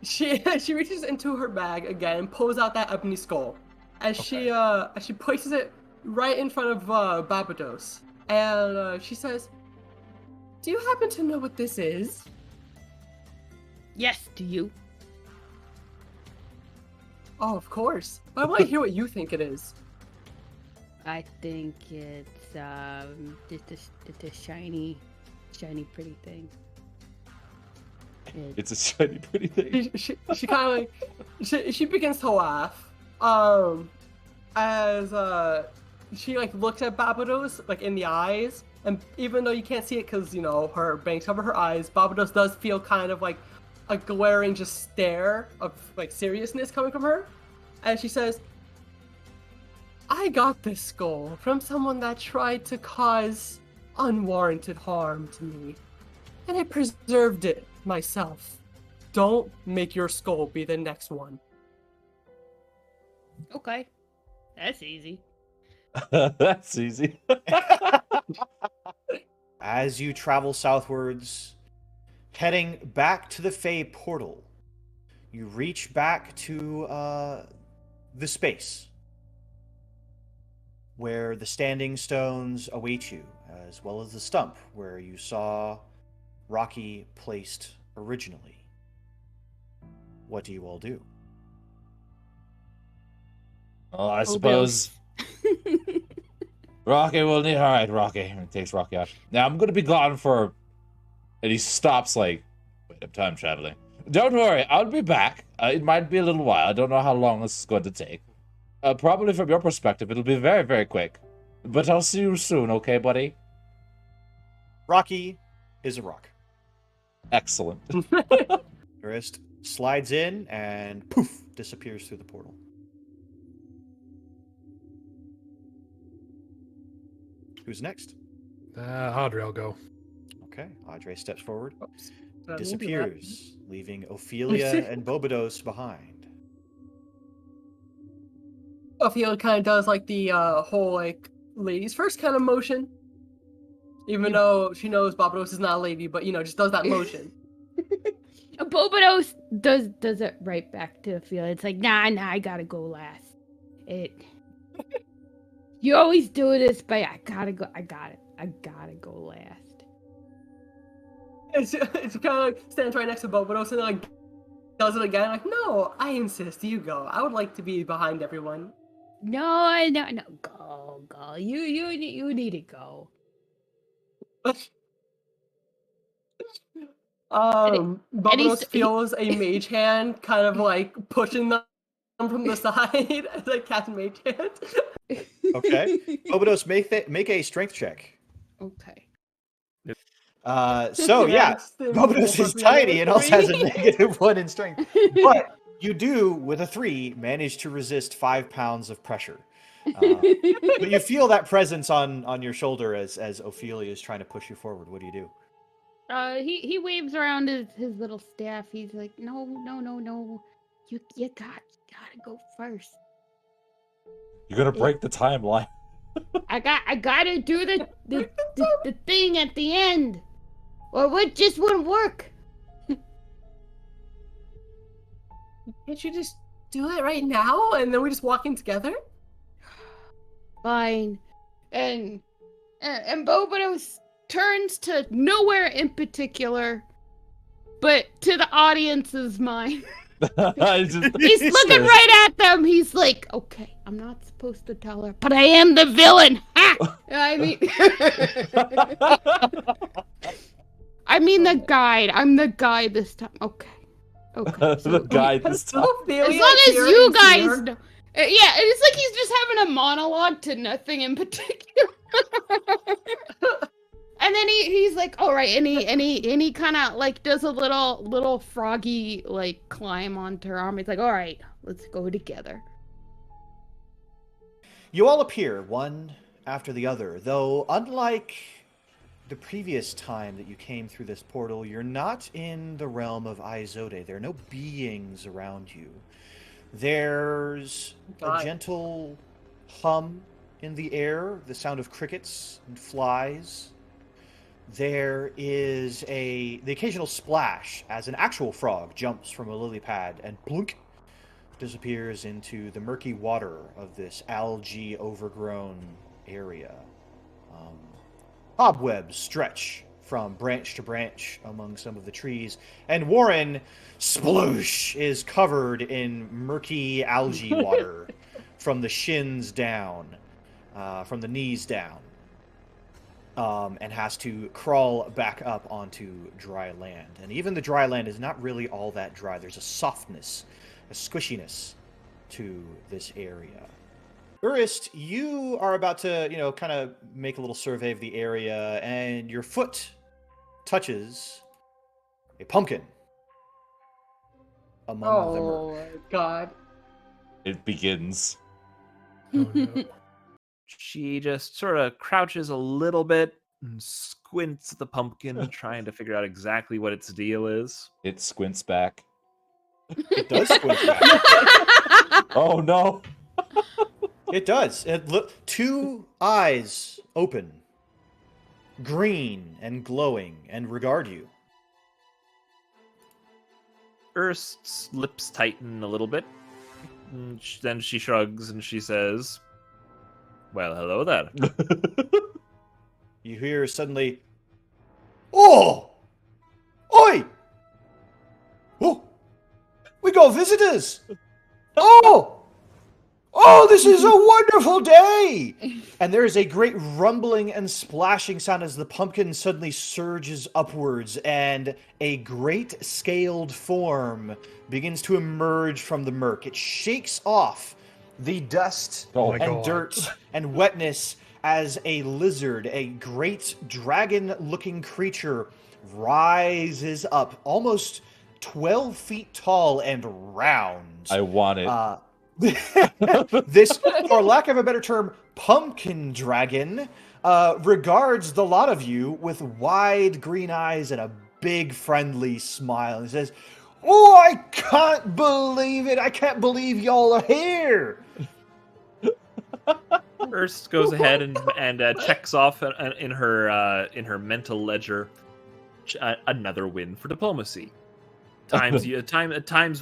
She reaches into her bag again and pulls out that ebony skull, as she places it right in front of Barbados, and she says, "Do you happen to know what this is?" Yes, do you? Oh, of course. But I want to hear what you think it is. I think it's just a shiny, pretty thing. It's a shiny, pretty thing. She kind of she begins to laugh. As she looks at Barbados in the eyes, and even though you can't see it because her bangs cover her eyes, Barbados does feel kind of like a glaring just stare of seriousness coming from her, and she says, "I got this skull from someone that tried to cause unwarranted harm to me, and I preserved it myself. Don't make your skull be the next one." Okay, that's easy. That's easy. As you travel southwards, heading back to the Fey portal, you reach back to the space where the standing stones await you, as well as the stump where you saw Rocky placed originally. What do you all do? Well, I suppose Rocky will need. All right, Rocky. And he takes Rocky out. Now I'm gonna be gone for. And he stops. Wait, I'm time traveling. Don't worry, I'll be back. It might be a little while. I don't know how long this is going to take. Probably from your perspective, it'll be very, very quick. But I'll see you soon, okay, buddy? Rocky is a rock. Excellent. Tourist slides in and poof, disappears through the portal. Who's next? Audrey, I'll go. Okay, Audrey steps forward, Oops. Did I mean to do that? disappears, leaving Ophelia and Bobados behind. Ophelia kind of does the whole ladies first kind of motion, even though she knows Barbados is not a lady, but just does that motion. Bobados does it right back to Ophelia. It's like, nah, I gotta go last. You always do this, but I gotta go last. It's kind of stands right next to Barbados and then does it again. No, I insist. You go. I would like to be behind everyone. No, go. You need to go. Barbados feels a mage hand kind of pushing them from the side, like Captain Mage Hand. Okay. Obidos, make a strength check. Okay. So yeah, Yes, the Obidos is movable tiny and also has a three. -1 in strength. But you do, with a 3, manage to resist 5 pounds of pressure. But you feel that presence on your shoulder as Ophelia is trying to push you forward. What do you do? He waves around his little staff. He's like, no. You gotta go first. You're gonna break the timeline. I gotta do the thing at the end, or what just wouldn't work. Can't you just do it right now, and then we just walk in together? Fine. And Bobonos turns to nowhere in particular, but to the audience's mind. He's looking right at them. He's like, okay, I'm not supposed to tell her, but I am the villain. Ha! I mean the guide. I'm the guide this time. Okay. So, The guide this time. as long as you guys know. Yeah, it's like he's just having a monologue to nothing in particular. And then he's like, all right, and he kind of like does a little froggy like climb onto her arm. He's like, all right, let's go together. You all appear one after the other, though unlike the previous time that you came through this portal, you're not in the realm of Izode. There are no beings around you. There's a gentle hum in the air, the sound of crickets and flies. There is the occasional splash as an actual frog jumps from a lily pad and plunk disappears into the murky water of this algae overgrown area. Cobwebs stretch from branch to branch among some of the trees, and Warren, sploosh, is covered in murky algae water from the shins down, from the knees down. And has to crawl back up onto dry land. And even the dry land is not really all that dry. There's a softness, a squishiness to this area. Urist, you are about to, kind of make a little survey of the area, and your foot touches a pumpkin among the murk. Oh my god. It begins. Oh, no. She just sort of crouches a little bit and squints at the pumpkin, trying to figure out exactly what its deal is. It squints back. It does squint back. Oh no! It does. Two eyes open, green and glowing, and regard you. Erst's lips tighten a little bit. And then she shrugs and she says, well, hello there. You hear suddenly, "Oh! Oi! Oh! We got visitors! Oh! Oh, this is a wonderful day!" And there is a great rumbling and splashing sound as the pumpkin suddenly surges upwards, and a great scaled form begins to emerge from the murk. It shakes off the dust Oh and God. dirt and wetness as a lizard, a great dragon-looking creature, rises up, almost 12 feet tall and round. I want it. This, for lack of a better term, pumpkin dragon, regards the lot of you with wide green eyes and a big friendly smile and says, "Oh, I can't believe it! I can't believe y'all are here!" Erst goes ahead and checks off in her mental ledger another win for diplomacy. Times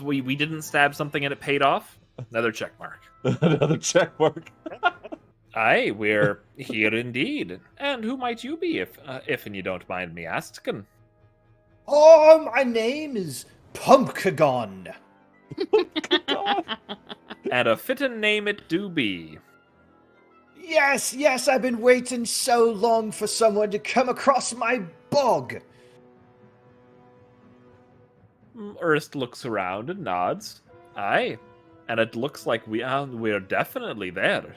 we didn't stab something and it paid off. Another check mark. Another check mark. Aye, we're here indeed. And who might you be, if you don't mind me asking? Oh, my name is Pumpkagon. And a fitting name it do be. Yes, I've been waiting so long for someone to come across my bog. Erst looks around and nods. Aye. and it looks like we're definitely there.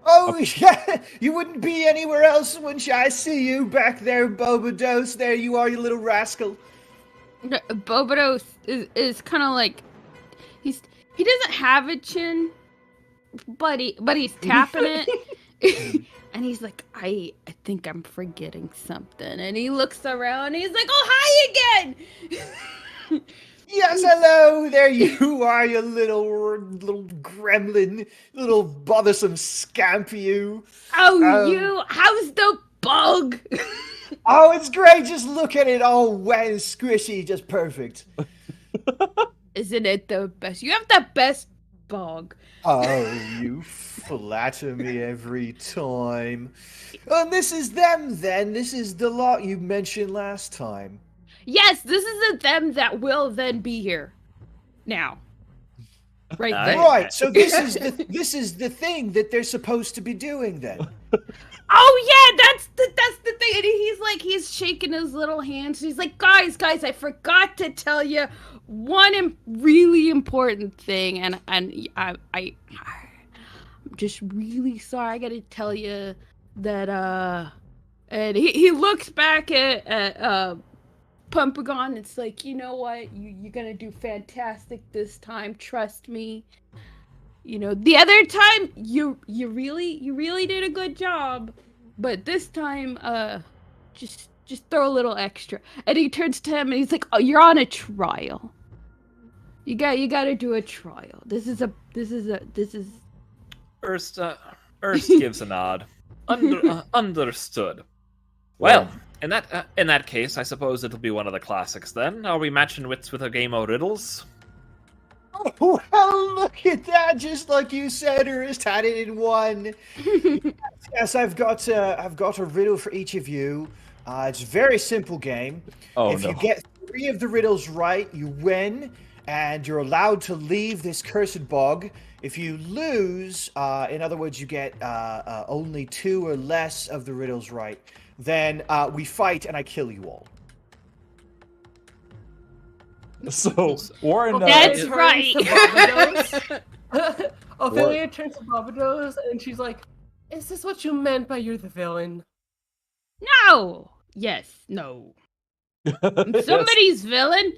Oh, yeah, you wouldn't be anywhere else when I see you back there, Bobados. There you are, you little rascal. Bobados is kind of like he doesn't have a chin, but he's tapping it, and he's like, I think I'm forgetting something, and he looks around, and he's like, oh, hi again. Yes, hello, there you are, you little gremlin, little bothersome scamp, you. Oh, how's the bug? Oh, it's great, just look at it, all wet and squishy, just perfect. Isn't it the best? You have the best bug. Oh, you flatter me every time. And this is them, then. This is the lot you mentioned last time. Yes, this is the them that will then be here. Now. Right there. Right, so this is the thing that they're supposed to be doing then. Oh yeah, that's the thing. And he's shaking his little hands. He's like, guys, I forgot to tell you one really important thing, and I'm just really sorry. I gotta tell you that and he looks back at Pumpagon. It's like, you know what, you're gonna do fantastic this time. Trust me. You know, the other time you really did a good job, but this time just throw a little extra. And he turns to him and he's like, oh, you're on a trial. You got to do a trial. This is Erst gives a nod. Understood. Well, in that case, I suppose it'll be one of the classics then. Are we matching wits with a game of riddles? Oh, well, look at that! Just like you said, Ernest had it in one. Yes, I've got a riddle for each of you. It's a very simple game. If you get 3 of the riddles right, you win, and you're allowed to leave this cursed bog. If you lose, in other words, you get only 2 or less of the riddles right, then we fight and I kill you all. So Warren, that's right. Ophelia turns to Barbados and she's like, "Is this what you meant by you're the villain?" No. Yes. No. I'm somebody's villain.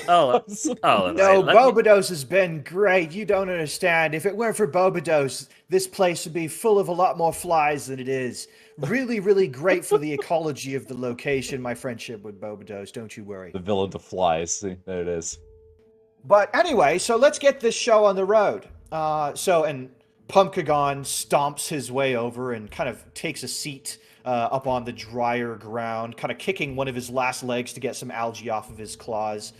No, Bobados has been great. You don't understand. If it weren't for Bobados, this place would be full of a lot more flies than it is. Really, really great for the ecology of the location, my friendship with Bobados. Don't you worry. the villain to flies. See, there it is. But anyway, so let's get this show on the road. And Pumpkagon stomps his way over and kind of takes a seat up on the drier ground, kind of kicking one of his last legs to get some algae off of his claws.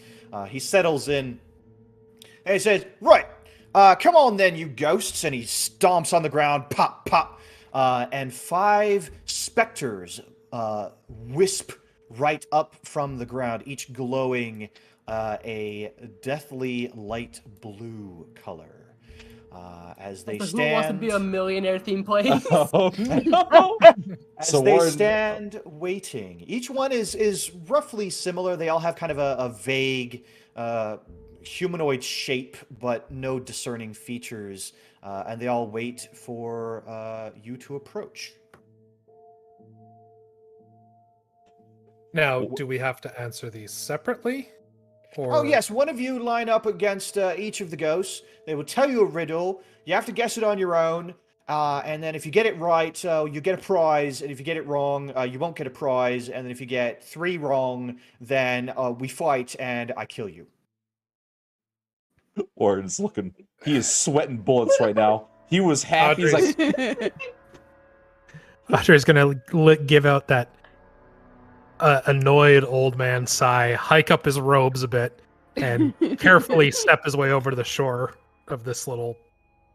He settles in and he says, "Right, come on then, you ghosts." And he stomps on the ground, pop, pop. And 5 specters wisp right up from the ground, each glowing a deathly light blue color. As they stand... Who wants to be a millionaire theme place? Oh, no. As So they Warren- stand waiting. Each one is roughly similar. They all have kind of a vague humanoid shape, but no discerning features. And they all wait for you to approach. Now, do we have to answer these separately? Or... Oh, yes. One of you line up against each of the ghosts. They will tell you a riddle. You have to guess it on your own. And then if you get it right, you get a prize. And if you get it wrong, you won't get a prize. And then if you get 3 wrong, then we fight and I kill you. Warren's looking. He is sweating bullets right now. He was happy. He's like, Andre's gonna give out that annoyed old man sigh, hike up his robes a bit, and carefully step his way over to the shore of this little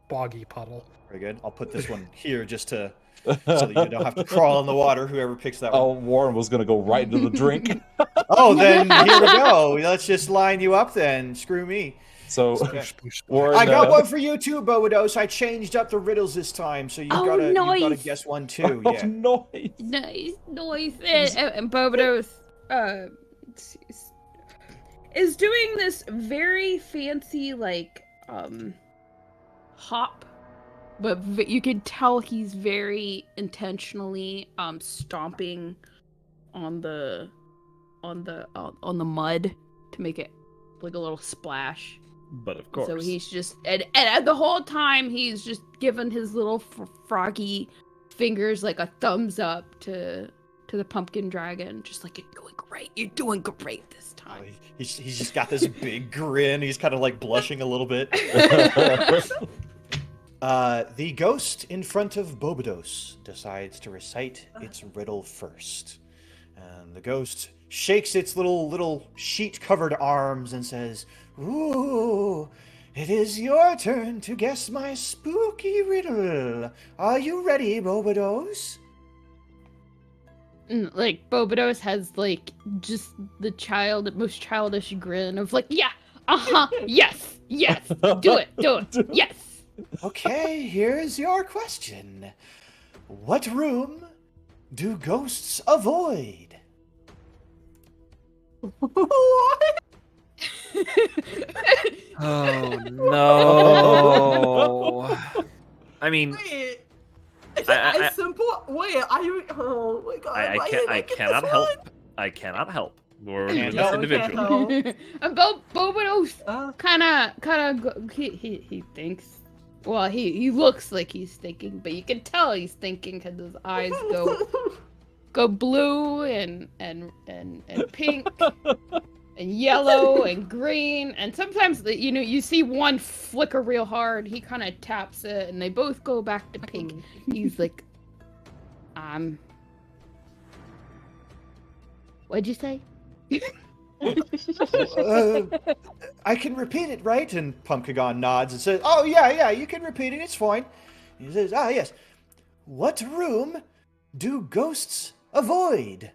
boggy puddle. Very good. I'll put this one here just to so that you don't have to crawl in the water. Whoever picks that one. oh, Warren was gonna go right into the drink. Oh, then here we go. Let's just line you up then. Screw me. So Okay. Warren, I got one for you too, Bobados. I changed up the riddles this time, so you gotta nice. guess one too. Oh, Yeah. nice. Nice. And Bobados is doing this very fancy, like, hop, but you can tell he's very intentionally stomping on the mud to make it like a little splash. But of course. So he's just and the whole time he's just giving his little froggy fingers like a thumbs up to the pumpkin dragon, just like you're doing great this time. He's just got this big grin. He's kind of like blushing a little bit. The ghost in front of Bobados decides to recite its riddle first. And the ghost shakes its little sheet-covered arms and says, "Ooh, it is your turn to guess my spooky riddle. Are you ready, Bobados?" Like Bobados has like just the most childish grin of like, yeah, yes, do it, yes. Okay, here's your question. What room do ghosts avoid? What? Oh no! I mean, Wait. Is it I- as simple? Wait, are you? Oh my god! I why can't. did I get cannot this help. one? I cannot help. We're Can't doing this help. individually. And Bobados kind of he thinks. Well, he looks like he's thinking, but you can tell he's thinking because his eyes go blue and pink and yellow and green, and sometimes you see one flicker real hard. He kind of taps it, and they both go back to pink. He's like, what'd you say? I can repeat it, right? And Pumpkagon nods and says, "Oh, yeah, you can repeat it. It's fine." He says, yes. What room do ghosts avoid?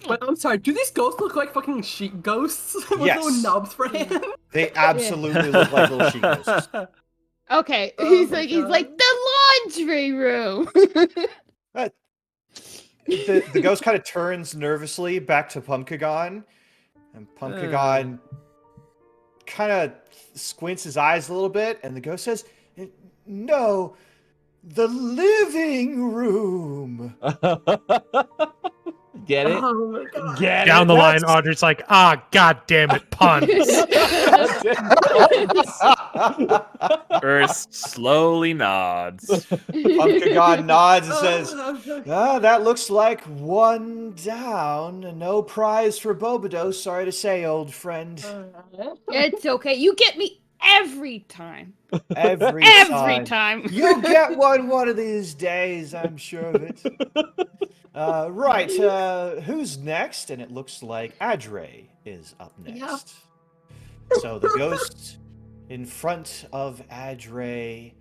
Wait, I'm sorry. Do these ghosts look like fucking sheep ghosts with Yes. little nubs for hands? They absolutely look like little sheep ghosts. Okay, Oh he's my like the laundry room. The ghost kind of turns nervously back to Pumpkagon, and Pumpkagon kind of squints his eyes a little bit, and the ghost says, "No, the living room." Get it? Oh my god. Get Down it? the line, That's- Audrey's like, god damn it, puns. Ernst slowly nods. Pumpkagon nods and says, that looks like one down. No prize for Bobados, sorry to say, old friend. It's okay. You get me every time. Every time. You'll get one of these days, I'm sure of it. Right, who's next? And it looks like Adre is up next. Yeah. So the ghost in front of Adre.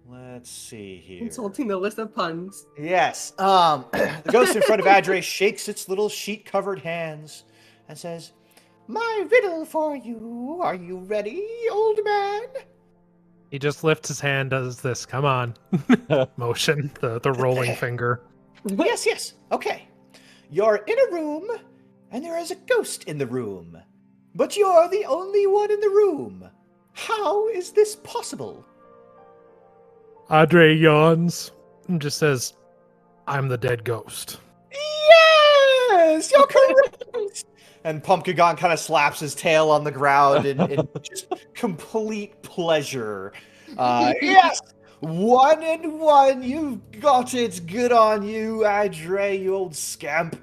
Let's see here. Consulting the list of puns. Yes. The ghost in front of Adre shakes its little sheet-covered hands and says, "My riddle for you. Are you ready, old man?" He just lifts his hand, does this, come on, motion, the rolling finger. Yes. Okay. You're in a room, and there is a ghost in the room. But you're the only one in the room. How is this possible? Audrey yawns and just says, "I'm the dead ghost." Yes! You're correct! And Pumpkagon kind of slaps his tail on the ground in just complete pleasure. Yes! 1 and 1. You got it. Good on you, Adre, you old scamp.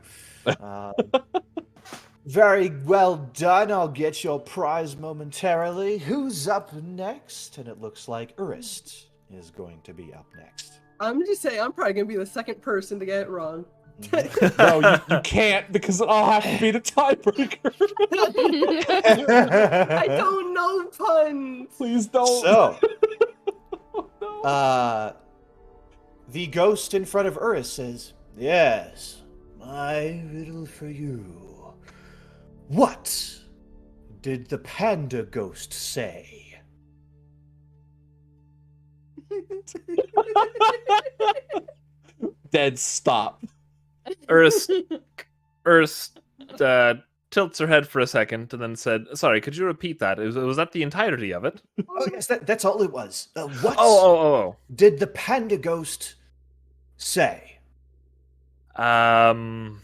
Very well done. I'll get your prize momentarily. Who's up next? And it looks like Urist is going to be up next. I'm just saying, I'm probably gonna be the second person to get it wrong. No, you can't because I'll have to be the tiebreaker. I don't know puns. Please don't. So, Oh, no. the ghost in front of Urist says, "Yes, my riddle for you. What did the panda ghost say?" Dead stop. Ernst tilts her head for a second and then said, "Sorry, could you repeat that? Was that the entirety of it?" Oh yes, that's all it was. What Oh. did the panda ghost say? Well,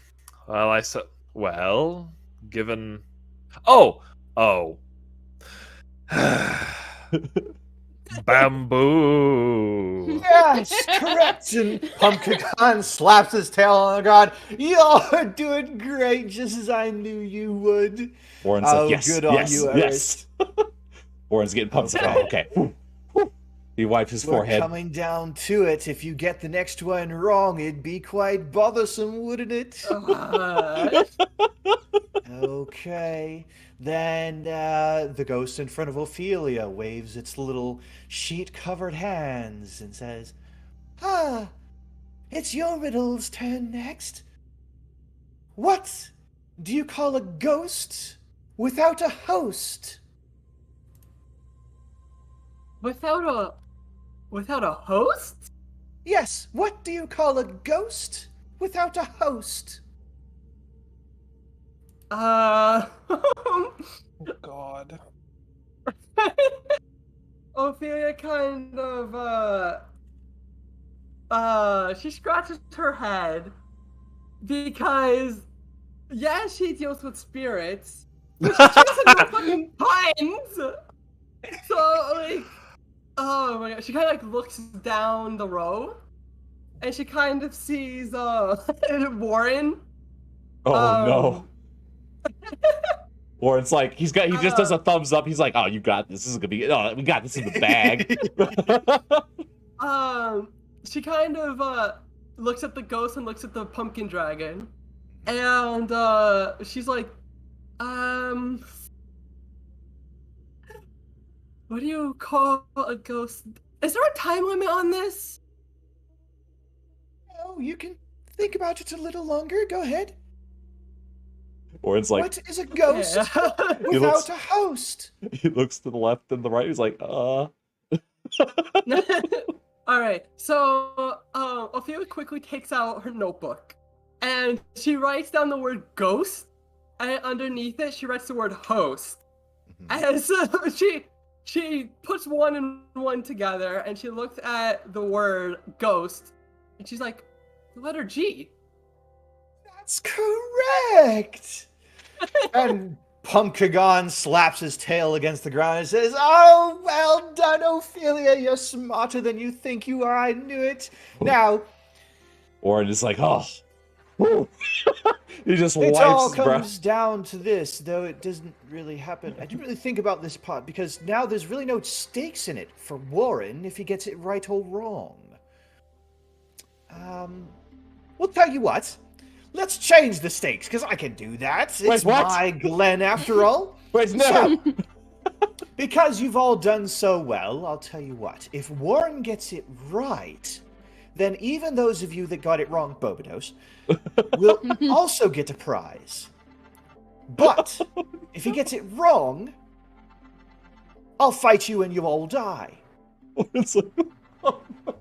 well, given. Oh. Bamboo. Yes, correct. And Pumpkin slaps his tail on the ground. You're doing great, just as I knew you would. Warren's Oh, like, yes, good on yes, you, yes. Warren's getting pumped. He's like, oh, okay. He wiped his We're forehead. coming down to it. If you get the next one wrong, it'd be quite bothersome, wouldn't it? Okay. Then the ghost in front of Ophelia waves its little sheet-covered hands and says, "Ah, it's your riddle's turn next. What do you call a ghost without a host?" Without a host? Yes, what do you call a ghost without a host? God. Ophelia kind of she scratches her head because yeah, she deals with spirits, but she doesn't know fucking puns. So like, oh my god, she kind of like looks down the row, and she kind of sees Warren. Oh no. Warren's like, he just does a thumbs up. He's like, oh, you got this. This is gonna be, oh, we got this in the bag. She kind of looks at the ghost and looks at the pumpkin dragon, and she's like, what do you call a ghost? Is there a time limit on this? Oh, you can think about it a little longer. Go ahead. Warren's like, What is a ghost He looks- without a host? he looks to the left and the right. He's like, All right, so Ophelia quickly takes out her notebook, and she writes down the word ghost, and underneath it she writes the word host. And so she puts one and one together, and she looks at the word ghost, and she's like, the letter G. That's correct. And Pumpkagon slaps his tail against the ground and says, "Oh, well done, Ophelia. You're smarter than you think you are. I knew it." Now, Warren is like, oh. He just it wipes all his brow. comes down to this, though it doesn't really happen. I didn't really think about this part because now there's really no stakes in it for Warren if he gets it right or wrong. We'll tell you what. Let's change the stakes, because I can do that. It's what? my Glen, after all. Wait, no. So, because you've all done so well, I'll tell you what. If Warren gets it right, then even those of you that got it wrong, Bobados, will also get a prize. But if he gets it wrong, I'll fight you and you all die. Warren's like, oh, no.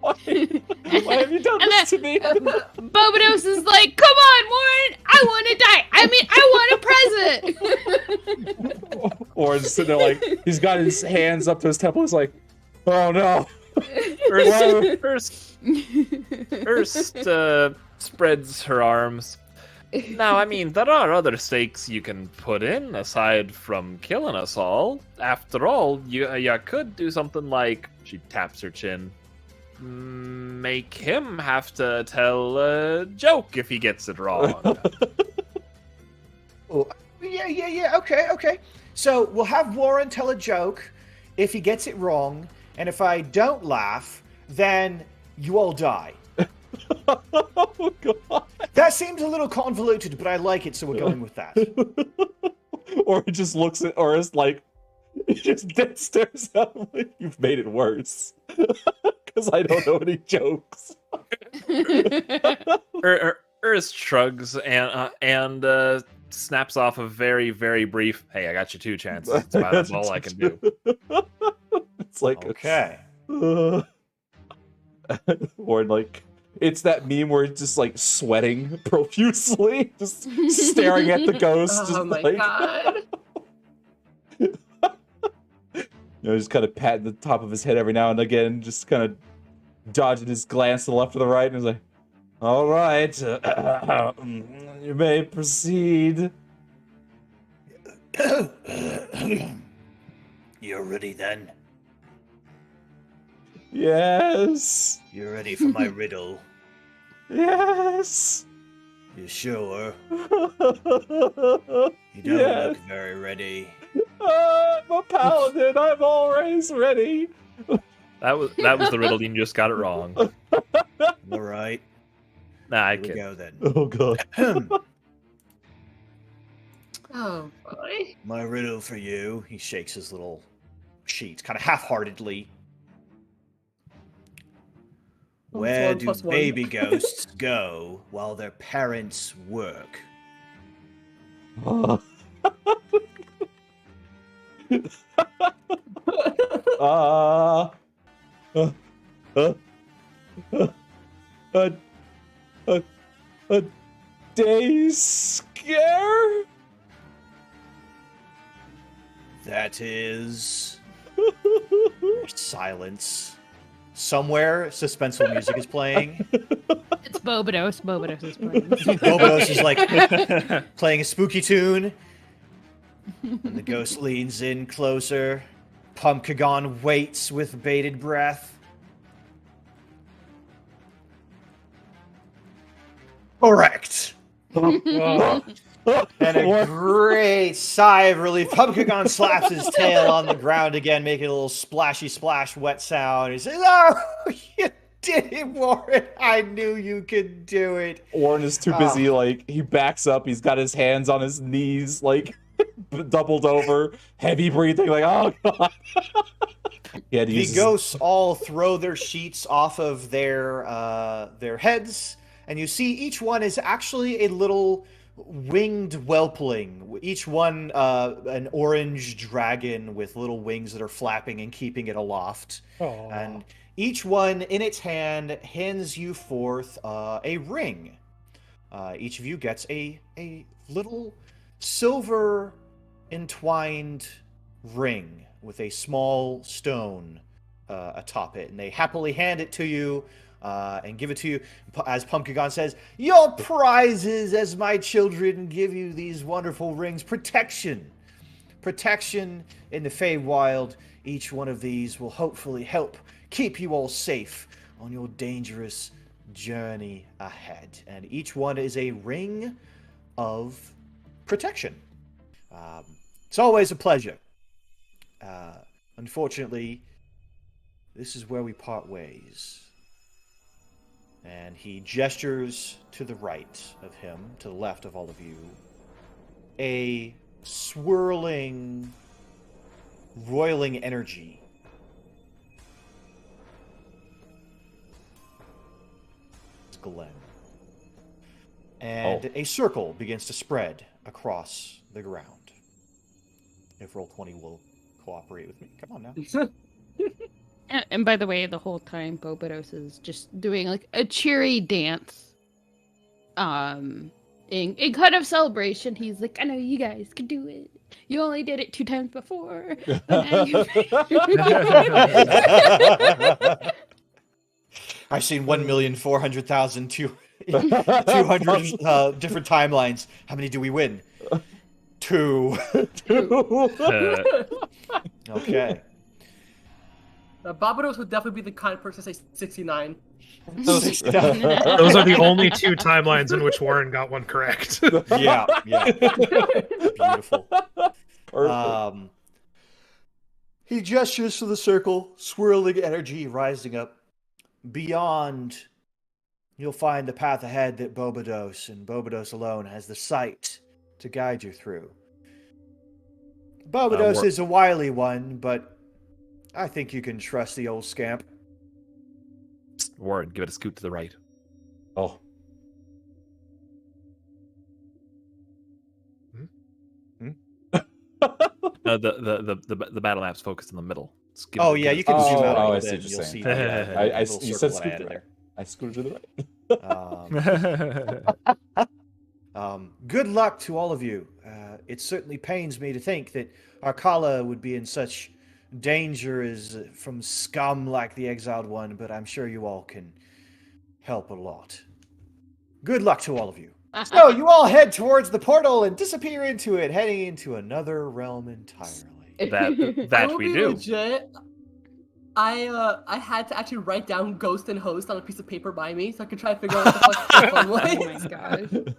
Why have you done this to me? Bobados is like, come on, Warren, I want to die. I mean, I want a present. Warren's sitting there like, he's got his hands up to his temple. He's like, oh no. First spreads her arms. Now, I mean, there are other stakes you can put in aside from killing us all. After all, you could do something like, she taps her chin, make him have to tell a joke if he gets it wrong. Oh, yeah, okay. So we'll have Warren tell a joke if he gets it wrong, and if I don't laugh, then you all die. Oh, God. That seems a little convoluted, but I like it, so we're going with that. Or he just looks at, or is like, he just dead stares at him like, you've made it worse. Because I don't know any jokes. Ernst shrugs and snaps off a very, very brief, hey, I got you 2 chances. That's about all I can do. It's like, Okay. or like, It's that meme where it's just like sweating profusely, just staring at the ghost. Oh just my like, god. just kind of patting the top of his head every now and again, just kind of dodging his glance to the left or the right, and he's like, "All right, you may proceed." You're ready then? Yes. You're ready for my riddle? Yes. You sure? You You don't look very ready. I'm a paladin. I'm always ready. That was the riddle. You just got it wrong. All right. Nah, I Here we kid. go then. Oh god. Oh boy. My riddle for you. He shakes his little sheet, kind of half-heartedly. Where do 1 + 1. baby ghosts go while their parents work? A day scare? That is silence. Somewhere, suspenseful music is playing. It's Bobados. Bobados is playing. Bobados is like playing a spooky tune. And the ghost leans in closer. Pumpkagon waits with bated breath. Correct. And a great sigh of relief. Pumpkagon slaps his tail on the ground again, making a little splashy splash wet sound. He says, "Oh, you did it, Warren. I knew you could do it." Warren is too busy, like, he backs up, he's got his hands on his knees, like, doubled over, heavy breathing, like, oh god. Yeah, The ghosts all throw their sheets off of their heads, and you see each one is actually a little winged whelpling. Each one an orange dragon with little wings that are flapping and keeping it aloft. Aw. And each one in its hand hands you forth a ring. Each of you gets a little silver entwined ring with a small stone atop it, and they happily hand it to you and give it to you. As Pumpkagon says, "Your prizes, as my children, give you these wonderful rings. Protection in the Feywild. Each one of these will hopefully help keep you all safe on your dangerous journey ahead." And each one is a ring of protection. It's always a pleasure. Unfortunately, this is where we part ways. And he gestures to the right of him, to the left of all of you. A swirling, roiling energy. It's Glenn. And a circle begins to spread across the ground. If Roll20 will cooperate with me. Come on now. And by the way, the whole time Bobados is just doing like a cheery dance. In kind of celebration, he's like, "I know you guys can do it. You only did it 2 times before. But now you..." I've seen 1,400,200 different timelines. How many do we win? 2. Okay. Bobados would definitely be the kind of person to say 69. Those are the only 2 timelines in which Warren got one correct. Yeah. Beautiful. Perfect. He gestures to the circle, swirling energy rising up. Beyond, you'll find the path ahead that Bobados, and Bobados alone, has the sight to guide you through. Bobados is a wily one, but I think you can trust the old scamp. Warren, give it a scoot to the right. Oh. No, the battle map's focused in the middle. Oh yeah, you can zoom out a I little see bit. what You'll you're see saying. the I little you circle said that I scoot added to there. I scooted to the right. Good luck to all of you. It certainly pains me to think that Arkala would be in such danger as from scum like the Exiled One, but I'm sure you all can help a lot. Good luck to all of you. So you all head towards the portal and disappear into it, heading into another realm entirely. That we do. Legit, I had to actually write down ghost and host on a piece of paper by me so I could try to figure out what the fuck the fun was.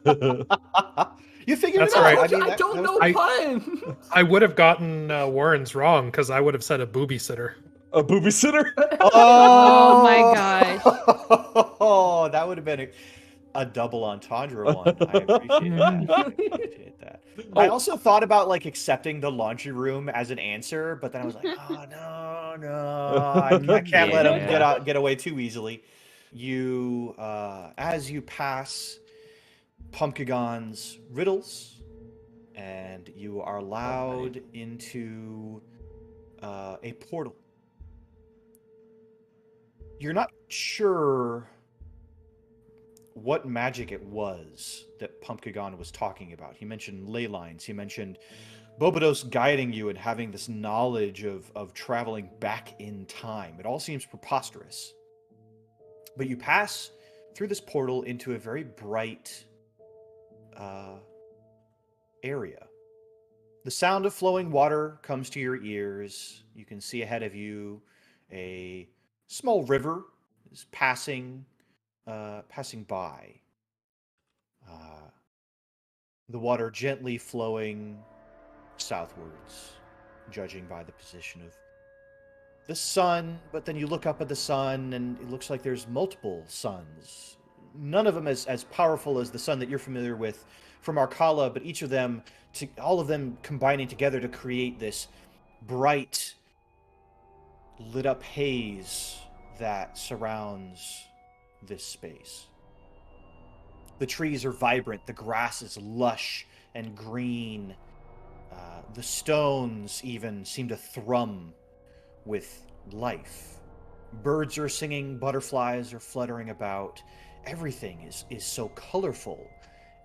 Oh my gosh. You figured That's it out. right. I that don't was- know puns. I would have gotten Warren's wrong because I would have said a booby sitter. A booby sitter? Oh my gosh. Oh, that would have been a double entendre one. I appreciate that. I appreciate that. I also thought about like accepting the laundry room as an answer, but then I was like, oh no, I can't let him get away too easily. You, as you pass Pumpkagon's riddles, and you are allowed into a portal. You're not sure what magic it was that Pumpkagon was talking about. He mentioned ley lines. He mentioned Bobados guiding you and having this knowledge of traveling back in time. It all seems preposterous. But you pass through this portal into a very bright area. The sound of flowing water comes to your ears. You can see ahead of you a small river is passing by. The water gently flowing southwards, judging by the position of the sun. But then you look up at the sun, and it looks like there's multiple suns. None of them as powerful as the sun that you're familiar with from Arkala, but each of them, all of them combining together to create this bright, lit up haze that surrounds this space. The trees are vibrant, the grass is lush and green. The stones even seem to thrum with life. Birds are singing, butterflies are fluttering about. Everything is so colorful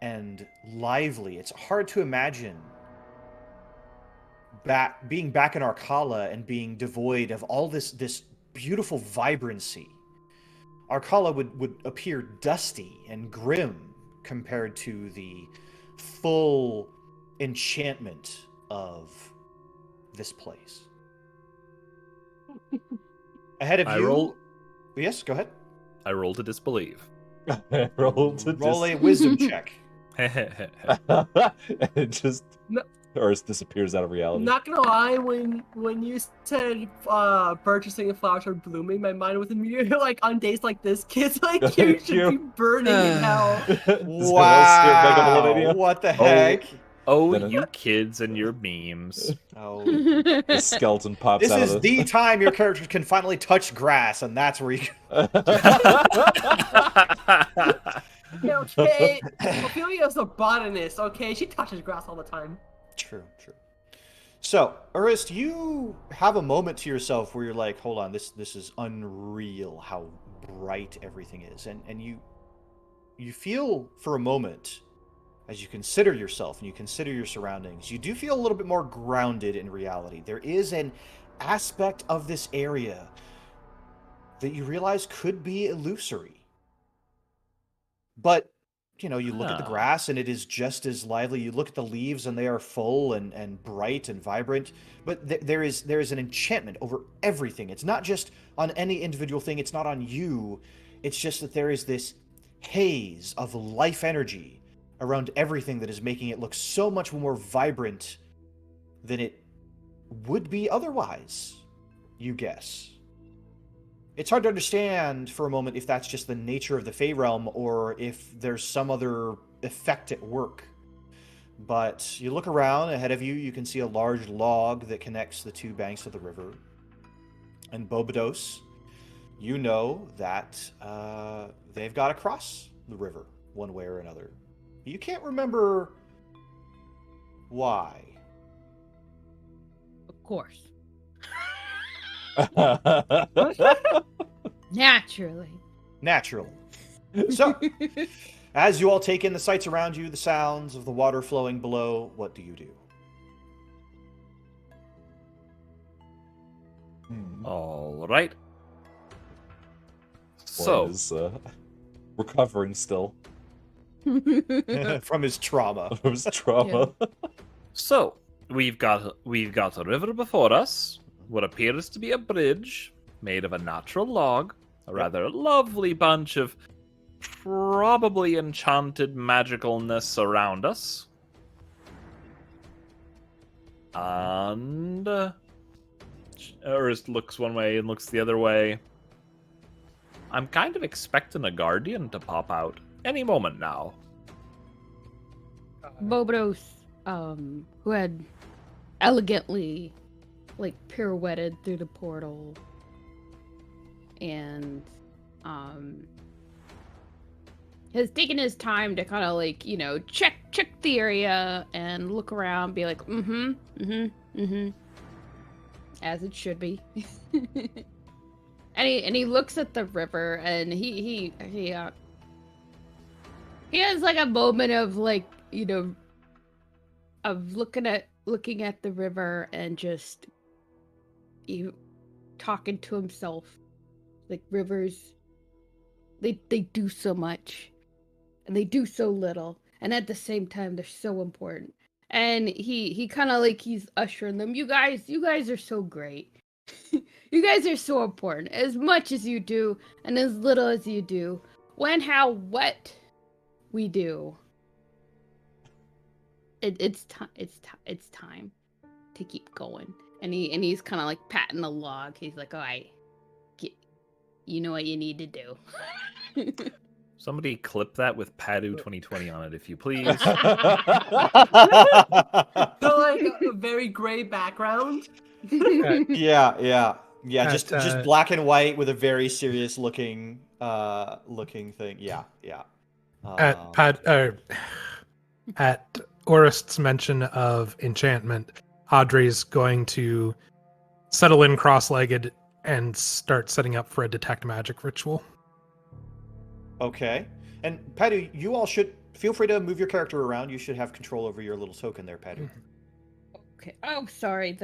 and lively. It's hard to imagine being back in Arkala and being devoid of all this beautiful vibrancy. Arkala would appear dusty and grim compared to the full enchantment of this place. Ahead of you... Yes, go ahead. I roll to disbelieve. Roll to Roll a wisdom check. It just or it disappears out of reality. Not gonna lie, when you said purchasing and flowers are blooming, my mind was immediately like, on days like this, kids like you should be burning in hell. Wow! What the heck? Oh, you kids and your memes. Oh, The skeleton pops this out is of the time your character can finally touch grass, and that's where you. Okay, Ophelia's a botanist. Okay, she touches grass all the time. True. So, Urist, you have a moment to yourself where you're like, hold on, this is unreal how bright everything is. And you feel for a moment, as you consider yourself and you consider your surroundings, you do feel a little bit more grounded in reality. There is an aspect of this area that you realize could be illusory. But, you know, you look at the grass and it is just as lively. You look at the leaves and they are full and bright and vibrant. But there is an enchantment over everything. It's not just on any individual thing. It's not on you. It's just that there is this haze of life energy around everything that is making it look so much more vibrant than it would be otherwise, you guess. It's hard to understand for a moment if that's just the nature of the Fey realm or if there's some other effect at work. But you look around ahead of you, you can see a large log that connects the two banks of the river. And Bobados, you know that they've got to cross the river one way or another. You can't remember why. Of course. Naturally. Naturally. So, as you all take in the sights around you, the sounds of the water flowing below, what do you do? All right. Warren So, is recovering still From his trauma. from his trauma. so we've got a river before us. What appears to be a bridge made of a natural log. A rather lovely bunch of probably enchanted magicalness around us. And Urst looks one way and looks the other way. I'm kind of expecting a guardian to pop out any moment now. Bobros, who had elegantly, like, pirouetted through the portal, and has taken his time to kind of, like, you know, check the area and look around, be like, as it should be. and he looks at the river, and he has like a moment of, like, you know, of looking at the river and just talking to himself. Like, rivers, they do so much, and they do so little, and at the same time they're so important. And he kind of, like, he's ushering them. You guys are so great. You guys are so important. As much as you do, and as little as you do. When, how, what we do. It's time to keep going. And he's kind of, like, patting the log. He's like, all right, you know what you need to do. Somebody clip that with Padu 2020 on it, if you please. So, like, a very gray background. Yeah. Just black and white with a very serious looking thing. Yeah. At Orist's mention of enchantment, Audrey's going to settle in cross-legged and start setting up for a detect magic ritual. Okay. And Padu, you all should feel free to move your character around. You should have control over your little token there, Padu. Okay. Oh, sorry.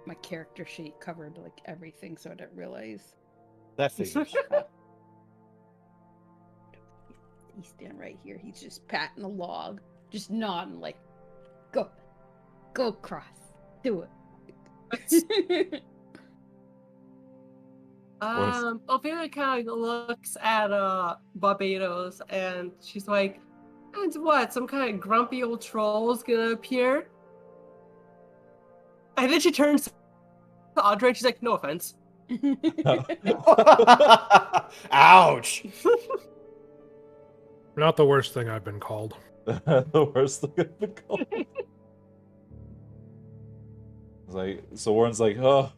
My character sheet covered, like, everything, so I didn't realize. That figures. He's standing right here. He's just patting the log, just nodding, like, go across, do it. Ophelia kind of looks at Barbados, and she's like, "And what? Some kind of grumpy old troll's gonna appear?" And then she turns to Audrey, and she's like, "No offense." Ouch. Not the worst thing I've been called. The worst thing I've been called. It's like, so Warren's like, oh,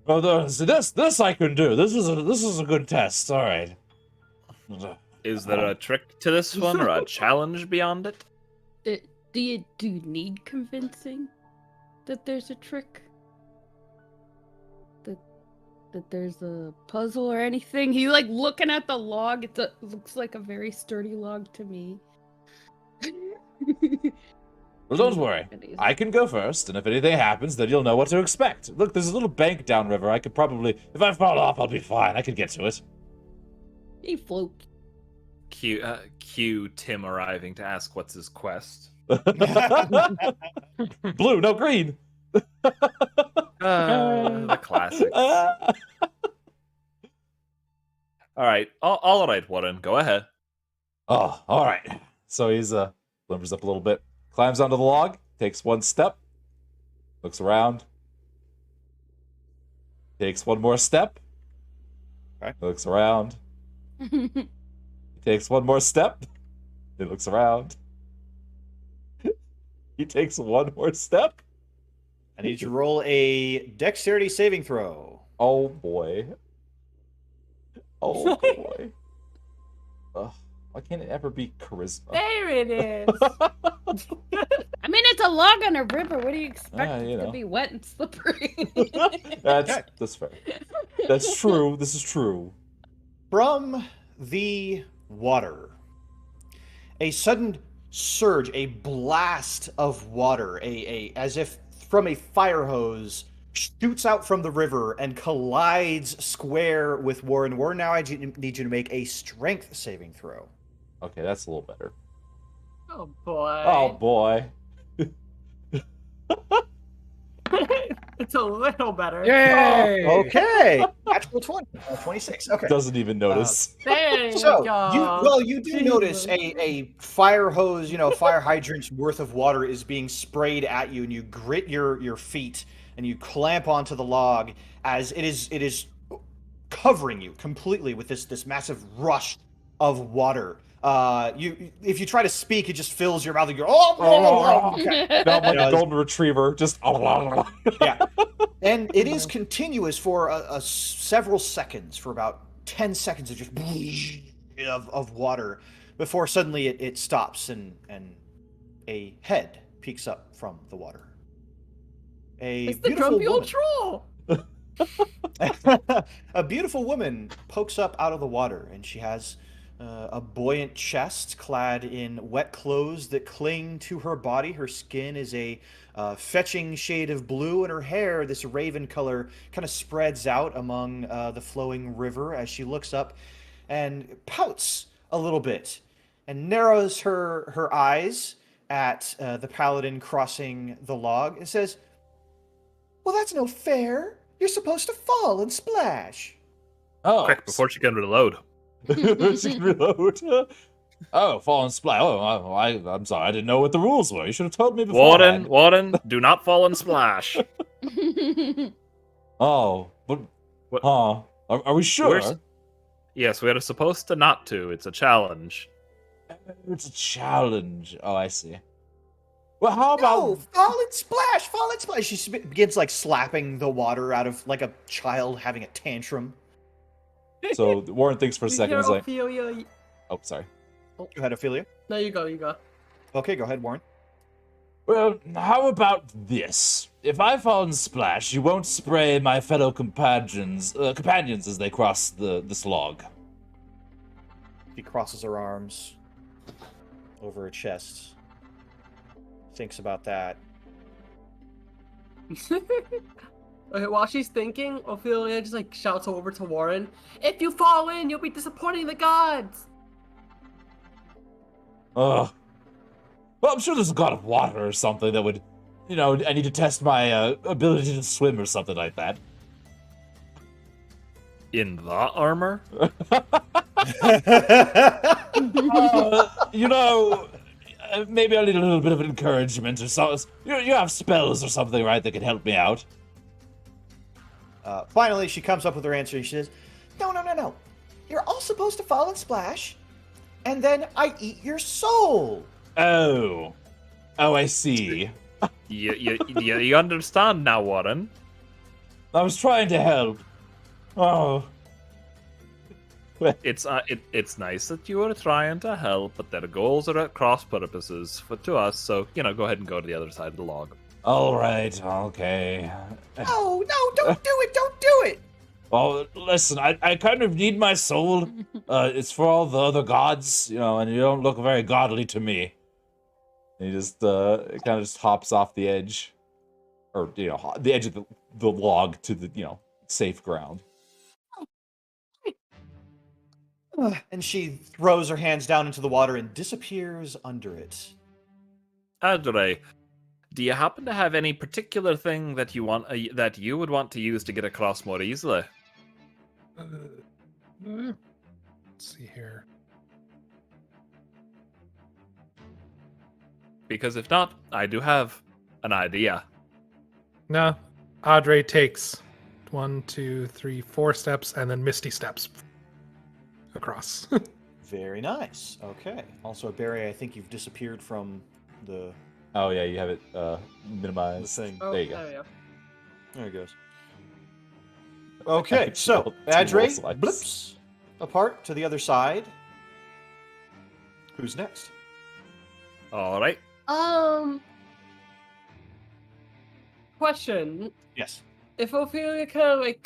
so this I can do. This is a good test. All right. Is there a trick to this one or a challenge beyond it? Do you need convincing that there's a trick? That there's a puzzle or anything? He, like, looking at the log. It looks like a very sturdy log to me. Well, don't worry. I can go first, and if anything happens, then you'll know what to expect. Look, there's a little bank downriver. I could probably, if I fall off, I'll be fine. I can get to it. He floats. Cue Tim arriving to ask what's his quest. Blue, no green. The classics. All right, Warren, go ahead. Oh, all right. So he's limbers up a little bit, climbs onto the log, takes one step, looks around, takes one more step, okay. Looks around, he takes one more step, he looks around, he takes one more step. I need you to roll a dexterity saving throw. Oh boy. Oh boy. Why can't it ever be charisma? There it is. I mean, it's a log on a river. What do you expect? It's you know. to be wet and slippery. That's fair. That's true. This is true. From the water, a sudden surge, a blast of water, as if from a fire hose, shoots out from the river and collides square with Warren. Warren, now I need you to make a strength saving throw. Okay, that's a little better. Oh boy. Oh boy. It's a little better. Yay! Okay, natural 20, 26. Okay. Doesn't even notice. There you So, go. you do notice a fire hose, fire hydrant's worth of water is being sprayed at you, and you grit your feet and you clamp onto the log as it is covering you completely with this massive rush of water. If you try to speak, it just fills your mouth and you're okay. No, I'm like Yeah, a golden retriever. Just. Yeah, and it is continuous for several seconds, for about 10 seconds of just of water, before suddenly it stops and a head peeks up from the water. It's the grumpy old troll. A beautiful woman pokes up out of the water, and she has a buoyant chest clad in wet clothes that cling to her body. Her skin is a fetching shade of blue, and her hair, this raven color, kind of spreads out among the flowing river as she looks up and pouts a little bit and narrows her eyes at the paladin crossing the log and says, "Well, that's no fair. You're supposed to fall and splash." Oh. Quick, before she can reload. She can reload. Oh, fall and splash. Oh, I'm sorry. I didn't know what the rules were. You should have told me before. Warden, do not fall and splash. Oh, but What? huh? Are we sure? Yes, we are supposed to not to. It's a challenge. It's a challenge. Oh, I see. Well, how about No, fall and splash, fall and splash. She begins like slapping the water out of like a child having a tantrum. So Warren thinks for a second. He's like, Ophelia. "Oh, sorry." Go ahead, Ophelia. No, you go. Okay, go ahead, Warren. Well, how about this? If I fall and splash, you won't spray my fellow companions as they cross this log. She crosses her arms over her chest. Thinks about that. Okay, while she's thinking, Ophelia just like shouts over to Warren, "If you fall in, you'll be disappointing the gods." Ugh. Well, I'm sure there's a god of water or something that would, I need to test my ability to swim or something like that. In the armor? Maybe I need a little bit of encouragement or something. You have spells or something, right, that can help me out? Finally, she comes up with her answer and she says, No. You're all supposed to fall and splash, and then I eat your soul. Oh, I see. You understand now, Warren? I was trying to help. Oh. It's nice that you are trying to help, but their goals are at cross purposes to us. So go ahead and go to the other side of the log. All right, okay. No, don't do it. Well, listen, I kind of need my soul. It's for all the other gods, and you don't look very godly to me. And he just kind of just hops off the edge, or the edge of the log to the safe ground. And she throws her hands down into the water and disappears under it. Adre, do you happen to have any particular thing that you want that you would want to use to get across more easily? Let's see here. Because if not, I do have an idea. No, Audrey takes 1, 2, 3, 4 steps, and then Misty steps across. Very nice. Okay. Also, Barry, I think you've disappeared from the Oh yeah, you have it minimized. thing. Oh, There you go. there we go. There it goes. Okay, so Adre blips apart to the other side. Who's next? All right. Question. Yes. If Ophelia kind of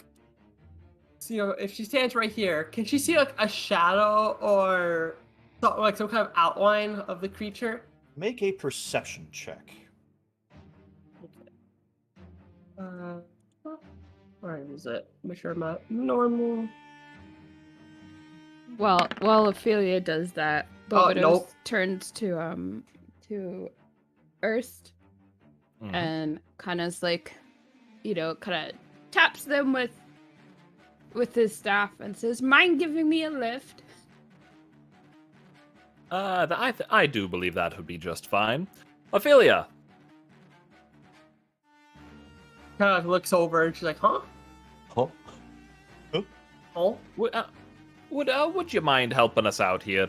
if she stands right here, can she see like a shadow or like some kind of outline of the creature? Make a perception check. Where is it? Make sure I'm at normal. Well, while Ophelia does that, Bobados nope. turns to Erst and kind of like, kind of taps them with his staff and says, "Mind giving me a lift?" I do believe that would be just fine. Ophelia. Kind of looks over and she's like, "Huh? Huh? Oh, Would you mind helping us out here?"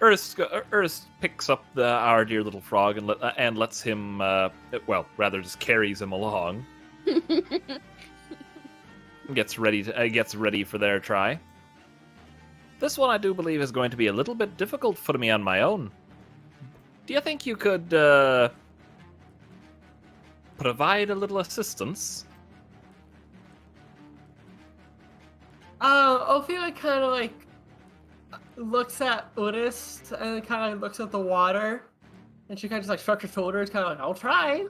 Ernst picks up our dear little frog and lets him, rather just carries him along. Gets ready for their try. This one I do believe is going to be a little bit difficult for me on my own. Do you think you could provide a little assistance? Ophelia kind of like looks at Udis and kind of looks at the water, and she kind of just like shrugs her shoulders, kind of like, "I'll try."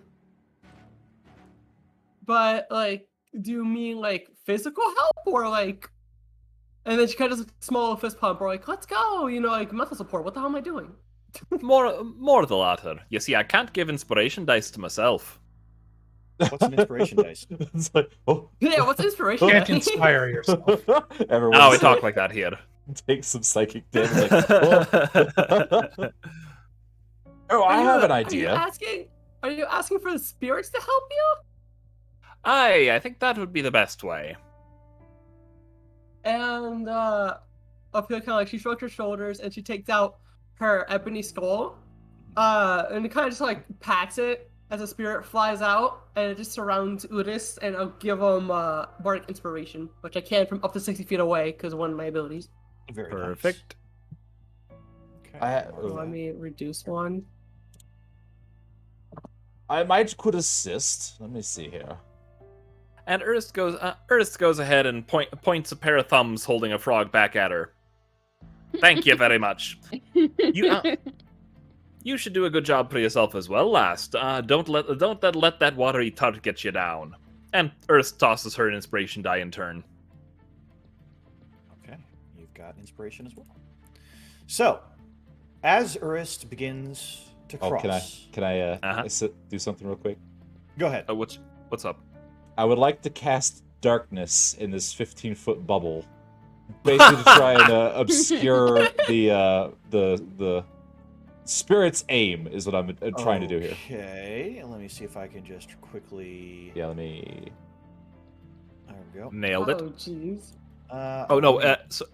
But like, do you mean like physical help or like? And then she kind of does a small fist pump, or like, "Let's go," like mental support. What the hell am I doing? More the latter. You see, I can't give inspiration dice to myself. What's an inspiration dice? It's like, oh. Yeah, what's inspiration? Can't inspire yourself. Everyone Oh, we talk like that here. take some psychic damage. Like, oh. Oh, I have an idea. Are you asking for the spirits to help you? I think that would be the best way. And Ophelia kind of like she shrugs her shoulders and she takes out her ebony skull, and it kind of just like pats it as a spirit flies out, and it just surrounds Udis, and I'll give him bardic inspiration, which I can from up to 60 feet away because of one of my abilities. Very Perfect. Nice. Okay. Let me reduce one. I might could assist. Let me see here. And Ernst goes ahead and points a pair of thumbs holding a frog back at her. Thank you very much. You should do a good job for yourself as well, last. Don't let that watery tart get you down. And Ernst tosses her an inspiration die in turn. Okay, you've got inspiration as well. So, as Urist begins to cross... can I do something real quick? Go ahead. What's up? I would like to cast darkness in this 15-foot bubble, basically to try and obscure the spirit's aim is what I'm trying to do here. Okay, let me see if I can just quickly... Yeah, let me... There we go. Nailed it. Oh, jeez. So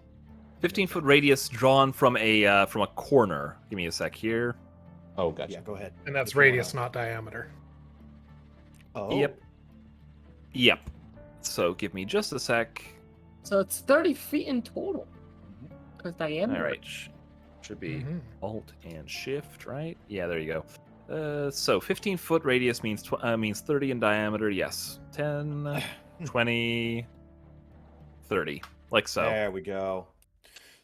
15-foot radius drawn from a corner. Give me a sec here. Oh, gotcha. Yeah, go ahead. And that's radius, not diameter. Oh. Yep. So give me just a sec. So it's 30 feet in total. Because diameter. All right. Should be Alt and Shift, right? Yeah, there you go. So 15-foot radius means 30 in diameter. Yes. 10, 20, 30. Like so. There we go.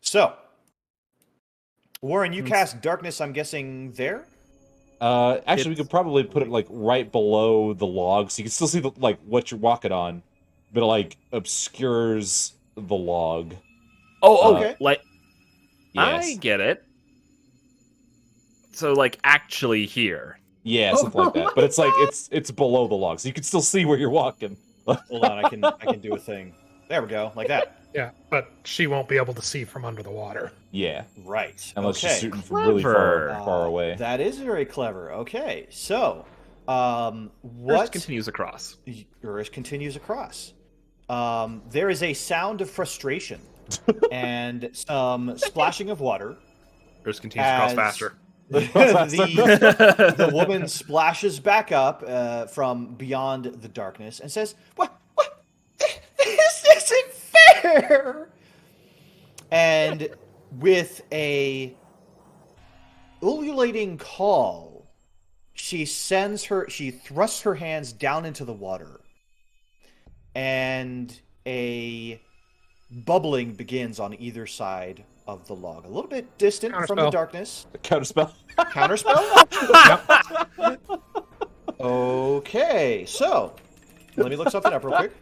So, Warren, you cast darkness, I'm guessing, there? Actually, we could probably put it, like, right below the log, so you can still see, what you're walking on, but it, like, obscures the log. Okay. Like... Yes. I get it. So, like, actually here. Yeah, something like that. But it's like it's below the log, so you can still see where you're walking. Hold on, I can do a thing. There we go, like that. Yeah, but she won't be able to see from under the water. Yeah. Right. Unless okay. she's shooting from really far away. That is very clever. Okay, so what Urst continues across. Urst continues across. There is a sound of frustration and some splashing of water. Urst continues across faster. The woman splashes back up from beyond the darkness and says, What? This isn't fair!" And with a ululating call, she thrusts her hands down into the water. And a bubbling begins on either side of the log, a little bit distant from the Counterspell. darkness. Counterspell. Counterspell? Okay, so let me look something up real quick.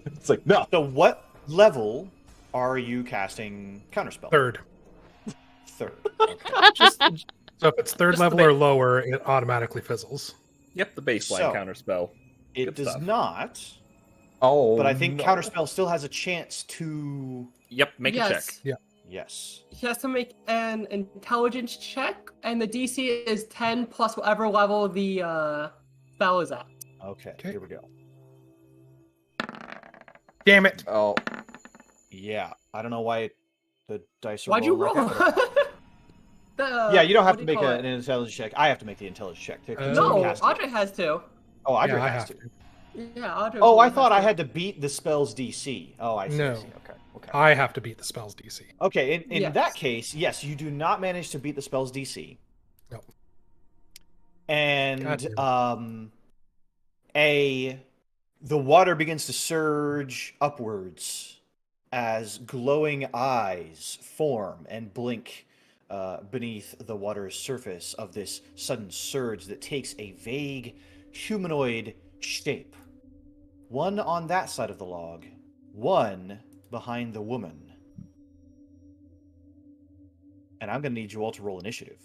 It's like, no. So what level are you casting Counterspell? Third. Third. So if it's third Just the level or lower, it automatically fizzles. Yep, the baseline So, counterspell. It Good does stuff. not, Oh, but I think no. Counterspell still has a chance to... Yep, make a check. Yes. Yes. He has to make an intelligence check, and the DC is 10 plus whatever level the spell is at. Okay, Okay. here we go. Damn it. Oh, Yeah, I don't know why the dice are Why'd you rolling roll? like that, but- Yeah, you don't have to make an intelligence check. I have to make the intelligence check. To continue No, casting it. Audrey has to. Oh, Audrey Yeah, I has have to. Yeah, Audrey. Oh, I has thought to. I had to beat the spell's DC. Oh, I see. No. I see. Okay. Okay. I have to beat the spell's DC. Okay. In Yes. that case, yes, you do not manage to beat the spell's DC. No. And Gotcha. the water begins to surge upwards as glowing eyes form and blink beneath the water's surface of this sudden surge that takes a vague humanoid shape. One on that side of the log, one behind the woman. And I'm going to need you all to roll initiative.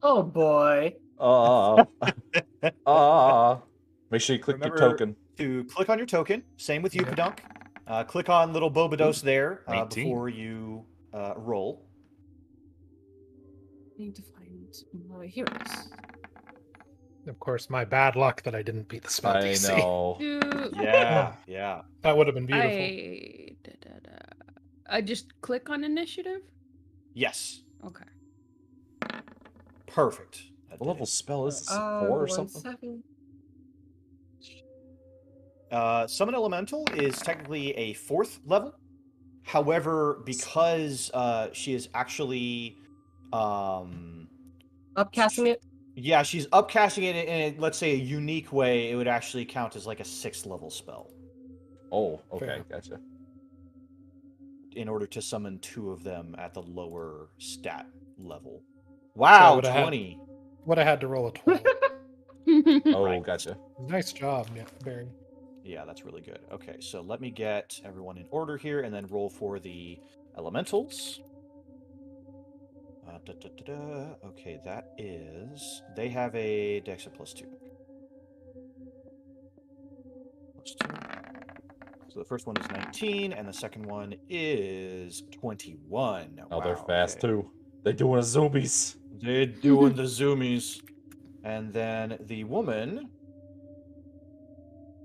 Oh boy. Make sure you click Remember your token. to click on your token. Same with you, Yeah. Pedunk. Click on little Bobados there 19. before you roll. I need to find my heroes. Of course, my bad luck that I didn't beat the spell I DC. know. Yeah, yeah. That would have been beautiful. I just click on initiative? Yes. Okay. Perfect. That What did level it. spell is this? 4 or something? 1-7. Summon Elemental is technically a 4th level. However, because she is actually... Upcasting it. Yeah, she's upcasting it in, let's say, a unique way. It would actually count as like a 6th level spell Oh, okay, Fair. gotcha. in order to summon 2 of them at the lower stat level. So I Wow, would've had- 20. Would have had to roll a 12. Oh, Right. gotcha. Nice job, yeah, Barry. Yeah, that's really good. Okay, so let me get everyone in order here and then roll for the elementals. Okay, that is... They have a Dex of +2. +2. So the first one is 19, and the second one is 21. Oh, they're Wow, fast okay. too. They're doing a zombies. They're doing the zoomies. And then the woman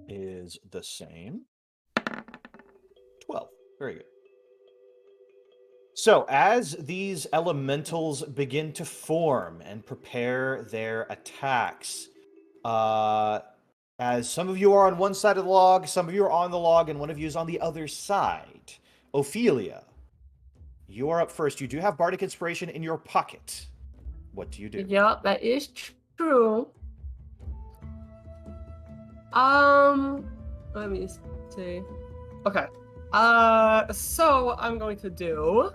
is the same. 12. Very good. So, as these elementals begin to form and prepare their attacks, as some of you are on one side of the log, some of you are on the log, and one of you is on the other side. Ophelia, you are up first. You do have Bardic Inspiration in your pocket. What do you do? Yeah, that is true. Let me see. Okay. So I'm going to do.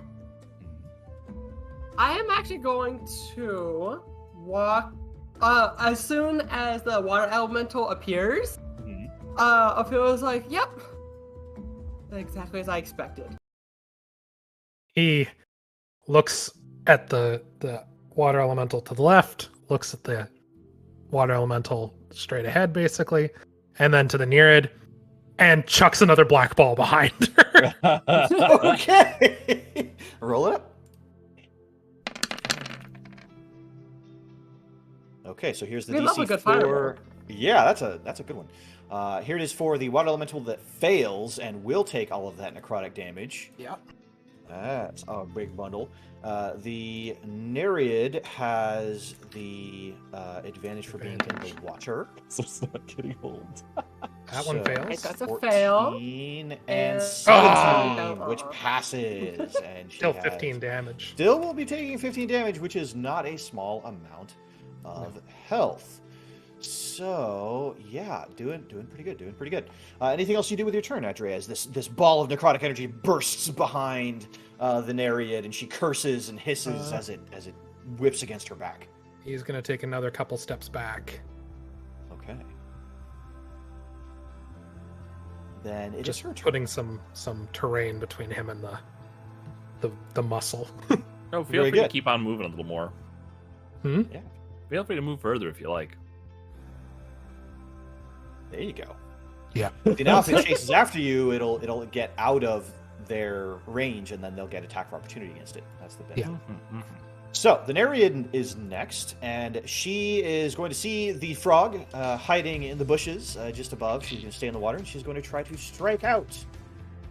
I am actually going to walk. As soon as the water elemental appears, Mhm. Ophelia's like, "Yep, exactly as I expected." He looks at the water elemental to the left, looks at the water elemental straight ahead, basically, and then to the near it, and chucks another black ball behind her. Okay. Roll it up. Okay, so here's the We love a DC good for. fireball. Yeah, that's a good one. Here it is for the water elemental that fails and will take all of that necrotic damage. Yeah. That's a big bundle. The Nereid has the advantage for being in the water. So it's not getting old. That one fails. That's a fail. 14 and And- 17, Oh. which passes. And she Still has- 15 damage. Still will be taking 15 damage, which is not a small amount of health. So yeah, doing pretty good, doing pretty good. Anything else you do with your turn, Adria? As this ball of necrotic energy bursts behind the Nereid, and she curses and hisses as it whips against her back. He's gonna take another couple steps back. Okay. Then it is Just her turn. putting some terrain between him and the muscle. No, feel Very free to good. keep on moving a little more. Hmm? Yeah. Feel free to move further if you like. There you go. Yeah. See, now if it chases after you, it'll get out of their range, and then they'll get attack of opportunity against it. That's the benefit. Yeah. So the Nereid is next, and she is going to see the frog hiding in the bushes just above. She's going to stay in the water, and she's going to try to strike out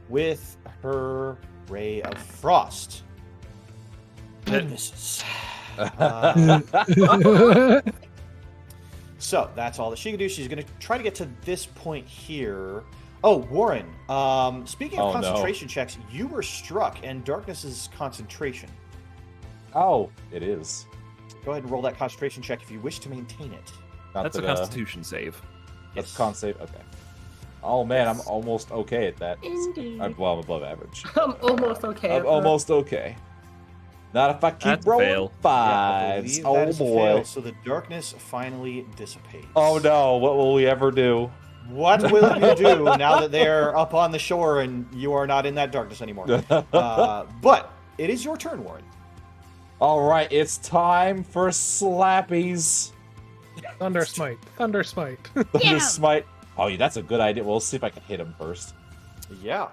with her ray of frost. And misses. So that's all that she can do. She's going to try to get to this point here. Oh, Warren. Speaking of concentration checks, you were struck, and darkness is concentration. Oh, it is. Go ahead and roll that concentration check if you wish to maintain it. Not That's a that, Constitution save. That's Yes. con save. Okay. Oh man, I'm almost okay at that. Indeed. I'm above average. I'm almost okay. I'm at that. almost okay. Not if I keep That's a rolling fail. Yeah, I fives. believe that Oh is a boy. fail, so the darkness finally dissipates. Oh no, what will we ever do? What will you do now that they're up on the shore and you are not in that darkness anymore? But it is your turn, Warren. All right, it's time for slappies. Thunder smite. Thunder smite. Thunder smite. Oh, yeah, that's a good idea. We'll see if I can hit him first. Yeah.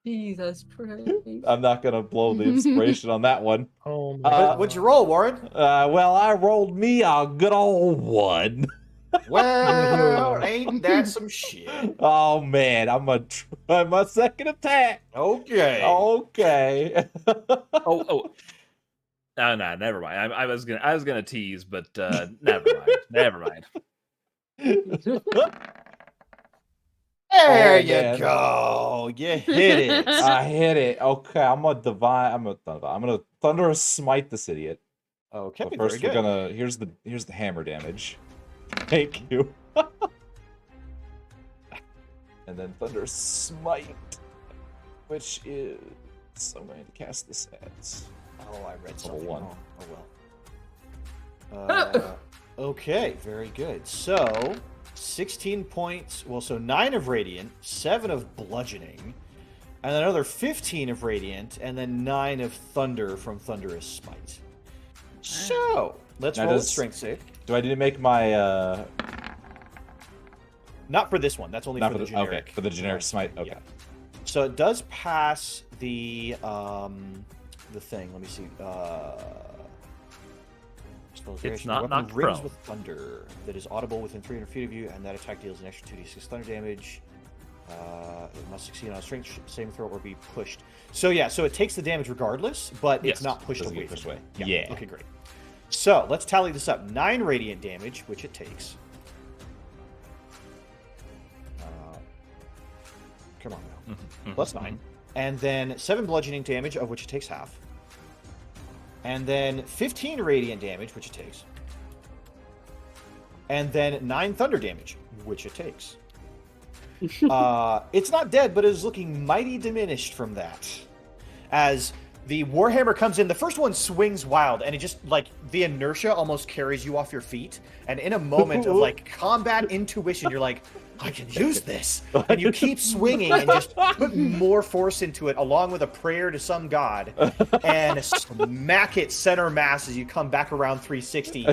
Jesus Christ. I'm not gonna blow the inspiration on that one. Oh my. What'd you roll, Warren? Well, I rolled me a good old one. Well, ain't that some shit? Oh man, I'm gonna try my second attack. Okay. Okay. Oh. No, never mind. I was gonna tease, but never mind. Never mind. There Oh, you man. go. You hit it. I hit it. Okay, I'm gonna thunderous smite this idiot. Okay, But first very we're good. gonna here's the hammer damage. Thank you. And then thunder smite, which is I'm going to cast this at Oh, I read level something 1. wrong. Oh well. Okay, very good. So 16 points. Well, so 9 of radiant, 7 of bludgeoning, and another 15 of radiant, and then 9 of thunder from thunderous smite. So let's Now roll a does- strength save. Do I need to make my Not for this one. That's only not for the generic. okay, for the generic smite? Okay. Yeah. So it does pass the thing. Let me see. Spell variation. not Weapon knocked rings prone. with thunder that is audible within 300 feet of you, and that attack deals an extra 2d6 thunder damage. It must succeed on a strength saving throw or be pushed. So yeah, so it takes the damage regardless, but it's Yes, not pushed doesn't away. get pushed from away. you. Yeah. Okay, great. So let's tally this up. 9 radiant damage, which it takes. Come on now. Plus 9. And then 7 bludgeoning damage, of which it takes half. And then 15 radiant damage, which it takes. And then 9 thunder damage, which it takes. It's not dead, but it is looking mighty diminished from that. As the Warhammer comes in, the first one swings wild, and it just, like, the inertia almost carries you off your feet. And in a moment of, like, combat intuition, you're like, I can use this. And you keep swinging and just put more force into it, along with a prayer to some god, and smack it center mass as you come back around 360.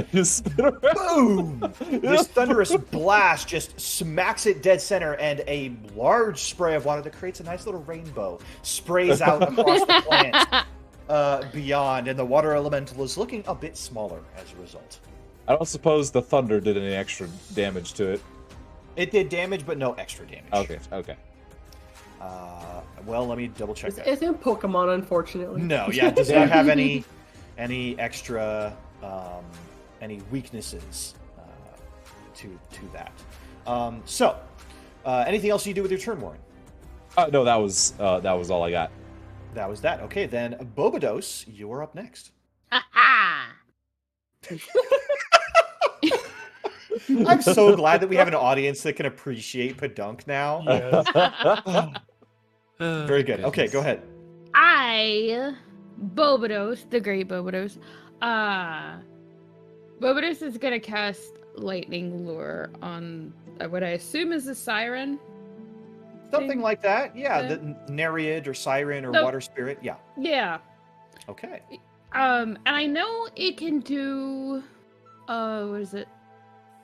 Boom! This thunderous blast just smacks it dead center, and a large spray of water that creates a nice little rainbow sprays out across the plant beyond, and the water elemental is looking a bit smaller as a result. I don't suppose the thunder did any extra damage to it. It did damage, but no extra damage. Okay. Well, let me double check that. It's in Pokemon, unfortunately. No, yeah, it does not have any extra any weaknesses to that. So, anything else you do with your turn, Warren? No, that was all I got. That was that. Okay, then Bobados, you are up next. Ah, I'm so glad that we have an audience that can appreciate Pedunk now. Yes. Very good. Okay, go ahead. Bobados, the great Bobados, Bobados is gonna cast Lightning Lure on what I assume is a siren. Something like that. Yeah, Yeah. the Nereid or Siren or No. Water Spirit. Yeah. Yeah. Okay. And I know it can do, what is it?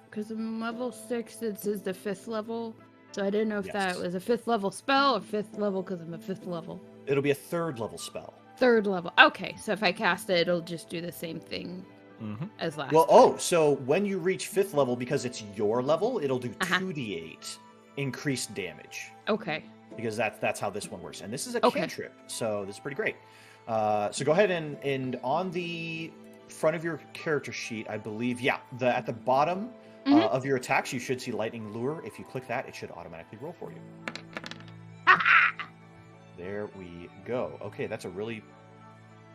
Because I'm level 6, this is the 5th level. So I didn't know if that Yes. was a 5th level spell or 5th level because I'm a 5th level. It'll be a 3rd level spell. 3rd level. Okay, so if I cast it, it'll just do the same thing Mhm. as last. Well, so when you reach 5th level, because it's your level, it'll do Uh-huh. 2d8 increased damage. Okay. Because that's how this one works. And this is a Okay. cantrip, so this is pretty great. So go ahead and on the front of your character sheet, I believe, at the bottom Mhm. of your attacks, you should see Lightning Lure. If you click that, it should automatically roll for you. There we go. Okay, that's a really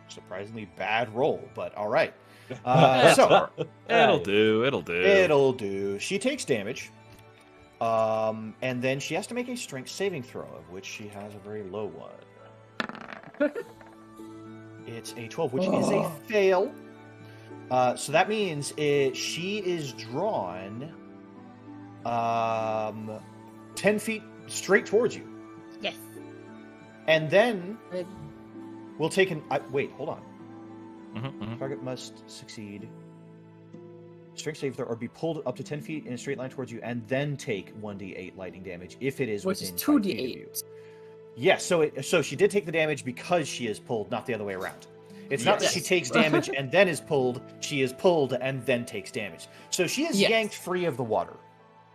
surprisingly bad roll, but all right. So It'll do. It'll do. it'll do. She takes damage, and then she has to make a strength saving throw, of which she has a very low one. It's a 12, which is a fail. So that means she is drawn 10 feet straight towards you. Yes. And then Wait. we'll take an... wait, hold on. Mhm, mhm. Target must succeed. Strength save throw or be pulled up to 10 feet in a straight line towards you and then take 1d8 lightning damage if it is Which is within 5 feet of you. 2d8. Yes, so she did take the damage because she is pulled, not the other way around. It's not that she Yes. takes damage and then is pulled. She is pulled and then takes damage. So she is Yes. yanked free of the water.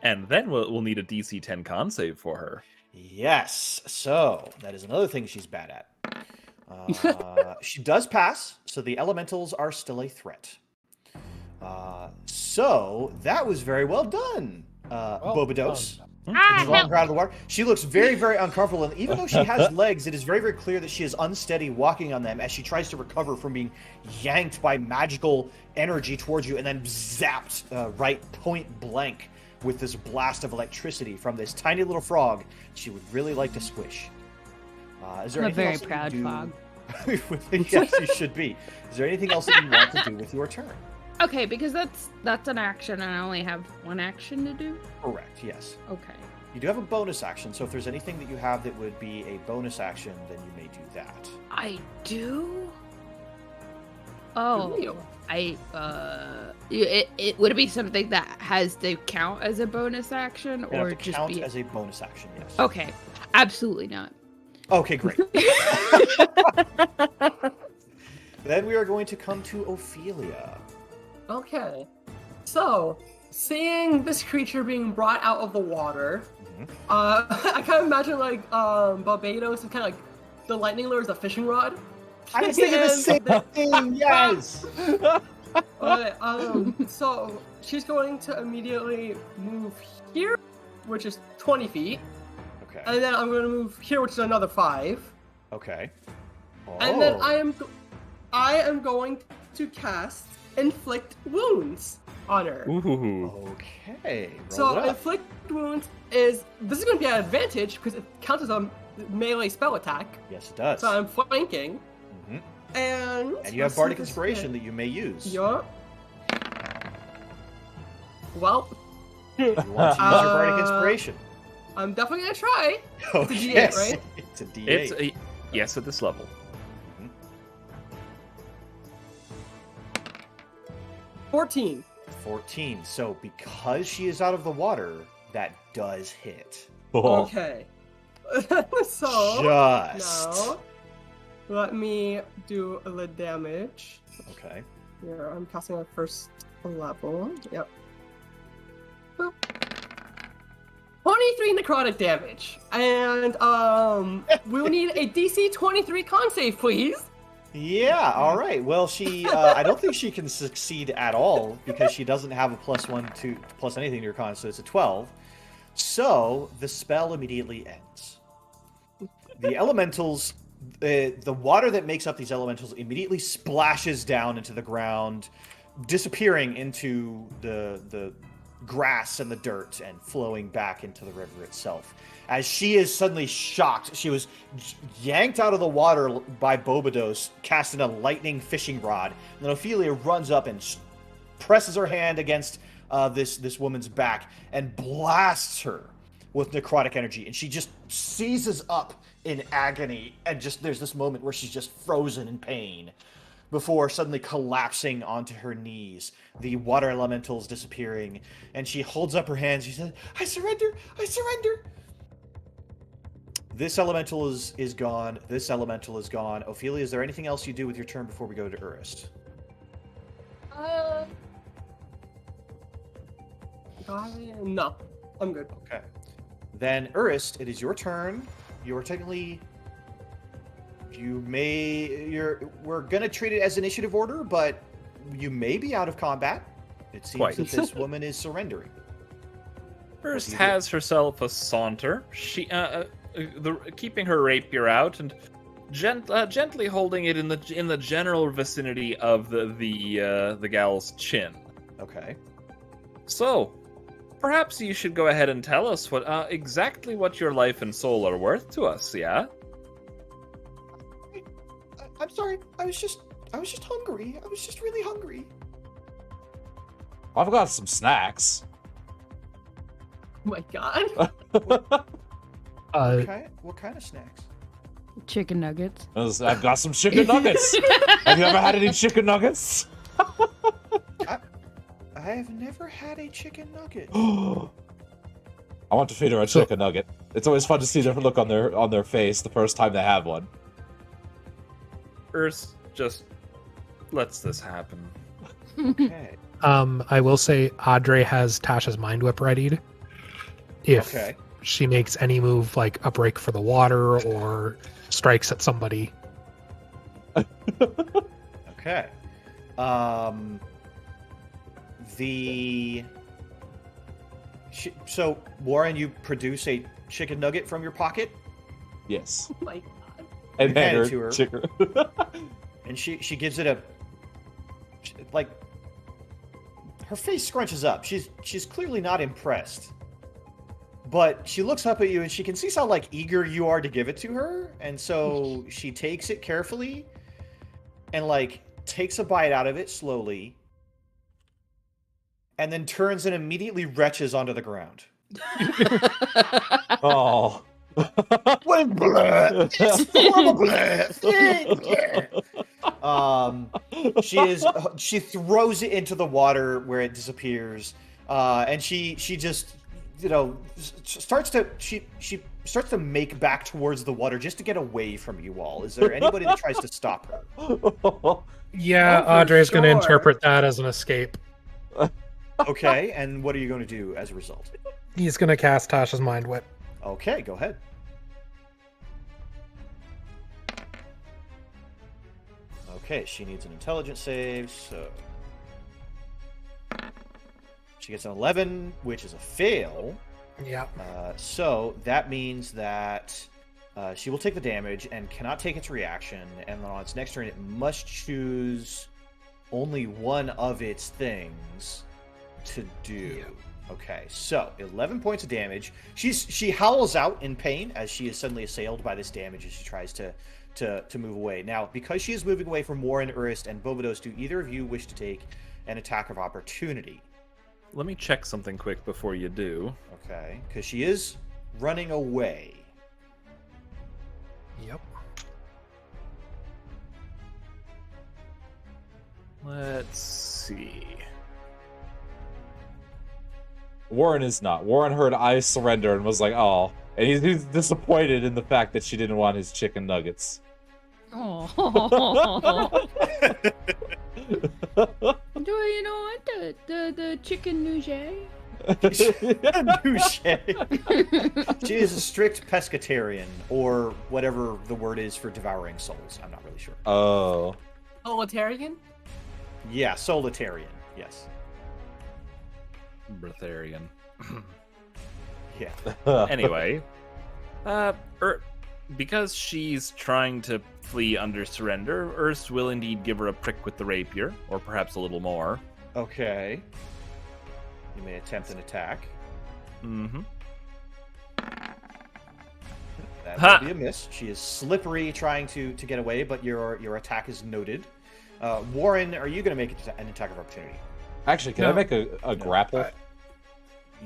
And then we'll need a DC 10 con save for her. Yes. So that is another thing she's bad at. She does pass, so the elementals are still a threat. So that was very well done, Bobados. Drawn her out of the water. She looks very, very uncomfortable, and even though she has legs, it is very, very clear that she is unsteady walking on them as she tries to recover from being yanked by magical energy towards you and then zapped right point blank with this blast of electricity from this tiny little frog she would really like to squish. Is there I'm a anything very else that proud you do? frog. Yes, you should be. Is there anything else that you want to do with your turn? Okay, because that's an action and I only have one action to do. Correct, yes. Okay. You do have a bonus action, so if there's anything that you have that would be a bonus action, then you may do that. I do? Oh. Real. It would it be something that has to count as a bonus action You or have to just count be as a bonus action, yes. Okay. Absolutely not. Okay, great. Then we are going to come to Ophelia. Okay. So, seeing this creature being brought out of the water, Mhm. I kind of imagine like Barbados is kind of like the lightning lure is a fishing rod. I was thinking the And same thing, yes! So she's going to immediately move here, which is 20 feet, Okay, and then I'm going to move here, which is another 5, okay. and then Oh. I am going to cast Inflict Wounds on her. Ooh. Okay, roll So it up. Inflict Wounds is going to be an advantage because it counts as a melee spell attack. Yes, it does. So I'm flanking, Mhm. and And you have Bardic Inspiration that you may use. Yup. Well, You want to use your Bardic Inspiration. I'm definitely gonna try. Oh, a D8, yes. right? It's a D8. It's a, yes at this level. 14. 14. So because she is out of the water, that does hit. Oh. Okay. So Just. now, let me do the damage. Okay. Here, I'm casting on first level. Yep. Boop. 23 necrotic damage, and we'll need a DC 23 con save, please. Yeah, all right. Well, she, I don't think she can succeed at all because she doesn't have a +1 to plus anything to your con, so it's a 12. So the spell immediately ends. The elementals, the water that makes up these elementals immediately splashes down into the ground, disappearing into the grass and the dirt and flowing back into the river itself. As she is suddenly shocked, she was yanked out of the water by Bobados, casting a lightning fishing rod. And then Ophelia runs up and presses her hand against this woman's back and blasts her with necrotic energy. And she just seizes up in agony, and just there's this moment where she's just frozen in pain before suddenly collapsing onto her knees, the water elementals disappearing, and she holds up her hands. She says, I surrender! I surrender! This elemental is gone. This elemental is gone. Ophelia, is there anything else you do with your turn before we go to Urist? No, I'm good. Okay. Then, Urist, it is your turn. You're technically... We're gonna treat it as initiative order, but you may be out of combat. It seems Quite. that this woman is surrendering. First has herself a saunter. She, keeping her rapier out and gently holding it in the general vicinity of the gal's chin. Okay. So, perhaps you should go ahead and tell us what exactly what your life and soul are worth to us. Yeah. I'm sorry. I was just hungry. I was just really hungry. I've got some snacks. Oh my god. Okay. What kind of snacks? Chicken nuggets. I've got some chicken nuggets. Have you ever had any chicken nuggets? I have never had a chicken nugget. I want to feed her a chicken nugget. It's always fun to see the look on their face the first time they have one. Earth just lets this happen. Okay. I will say Audrey has Tasha's Mind Whip readied. If Okay. she makes any move like a break for the water or strikes at somebody. Okay. So, Warren, you produce a chicken nugget from your pocket? Yes. Oh my god. And hand hand it to her. her chicken. And she gives it like, her face scrunches up. She's clearly not impressed. But she looks up at you and she can see how like eager you are to give it to her, and so she takes it carefully and like takes a bite out of it slowly, and then turns and immediately retches onto the ground. Oh. She throws it into the water where it disappears, and she just, you know, starts to make back towards the water just to get away from you all. Is there anybody that tries to stop her? Yeah, Oh, for Audrey's going to sure. interpret that as an escape. Okay, and what are you going to do as a result? He's going to cast Tasha's Mind Whip. Okay, go ahead. Okay, she needs an intelligence save, so she gets an 11, which is a fail. Yeah. So that means that she will take the damage and cannot take its reaction, and then on its next turn it must choose only one of its things to do. Okay, so 11 points of damage. She howls out in pain as she is suddenly assailed by this damage as she tries to move away. Now, because she is moving away from Warren, Urist, and Bovados, do either of you wish to take an attack of opportunity? Let me check something quick before you do. Okay, because she is running away. Yep. Let's see. Warren is not. Warren heard I surrender and was like, oh. And he's disappointed in the fact that she didn't want his chicken nuggets. Oh. Do you know what? The chicken nougat? She is a strict pescatarian, or whatever the word is for devouring souls. I'm not really sure. Oh. Solitarian? Yeah, solitarian. Yes. Breatharian. Yeah. Anyway, because she's trying to flee under surrender, Ernst will indeed give her a prick with the rapier, or perhaps a little more. Okay. You may attempt an attack. Mm-hmm. That Ha! will be a miss. She is slippery trying to get away, but your attack is noted. Warren, are you going to make an attack of opportunity? Actually, can I make a grapple?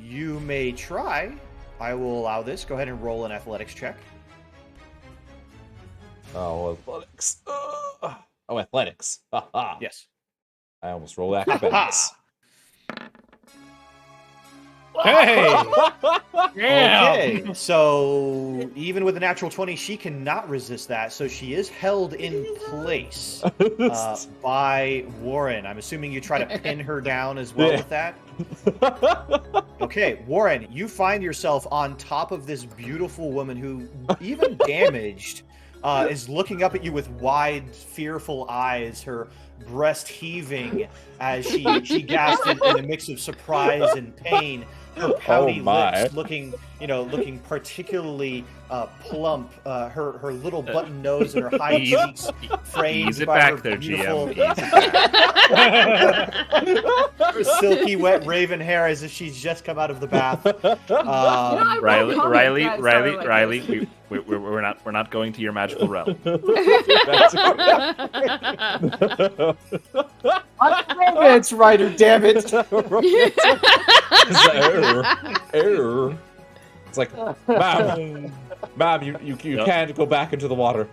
You may try. I will allow this. Go ahead and roll an athletics check. Oh, athletics. Oh, athletics. Haha. Yes. I almost rolled acrobatics. Hey! Okay, so even with a natural 20, she cannot resist that, so she is held in place by Warren. I'm assuming you try to pin her down as well with that? Okay, Warren, you find yourself on top of this beautiful woman who, even damaged, is looking up at you with wide, fearful eyes, her breast heaving as she gasped in a mix of surprise and pain. Her pouty lips looking particularly plump. Her little button nose and her high cheeks framed by her beautiful, her silky wet raven hair as if she's just come out of the bath. Riley, we're not going to your magical realm. I'm a romance writer, damn it! Error. It's like, ma'am, you can't go back into the water.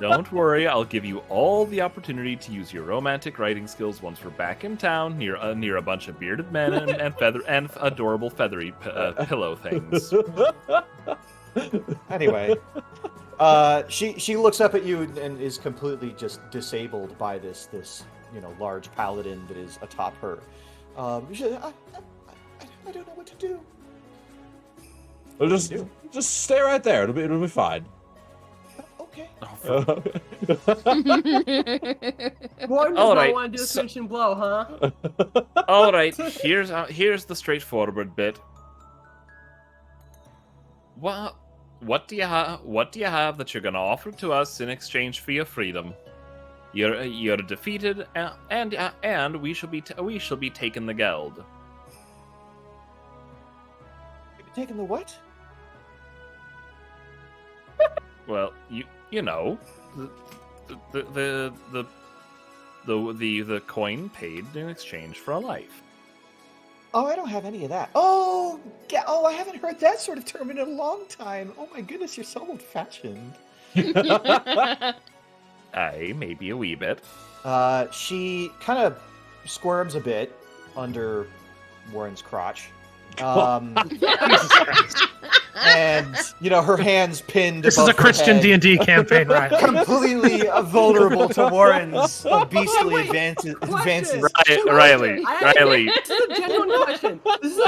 Don't worry, I'll give you all the opportunity to use your romantic writing skills once we're back in town near a bunch of bearded men and adorable feathery pillow things. Anyway, she looks up at you and is completely just disabled by this large paladin that is atop her. I don't know what to do. Well, just stay right there. It'll be fine. Okay. Warren does not want to do a finishing blow, huh? All right, here's the straightforward bit. What do you have that you're gonna offer to us in exchange for your freedom? You're defeated, and we shall be taking the geld. Taking the what? Well, you know, the coin paid in exchange for a life. Oh, I don't have any of that. Oh, I haven't heard that sort of term in a long time. Oh my goodness, you're so old-fashioned. Aye, maybe a wee bit. She kind of squirms a bit under Warren's crotch. And her hands pinned. This is a Christian D&D campaign, right? Completely vulnerable to Warren's beastly advances. Riley. This is a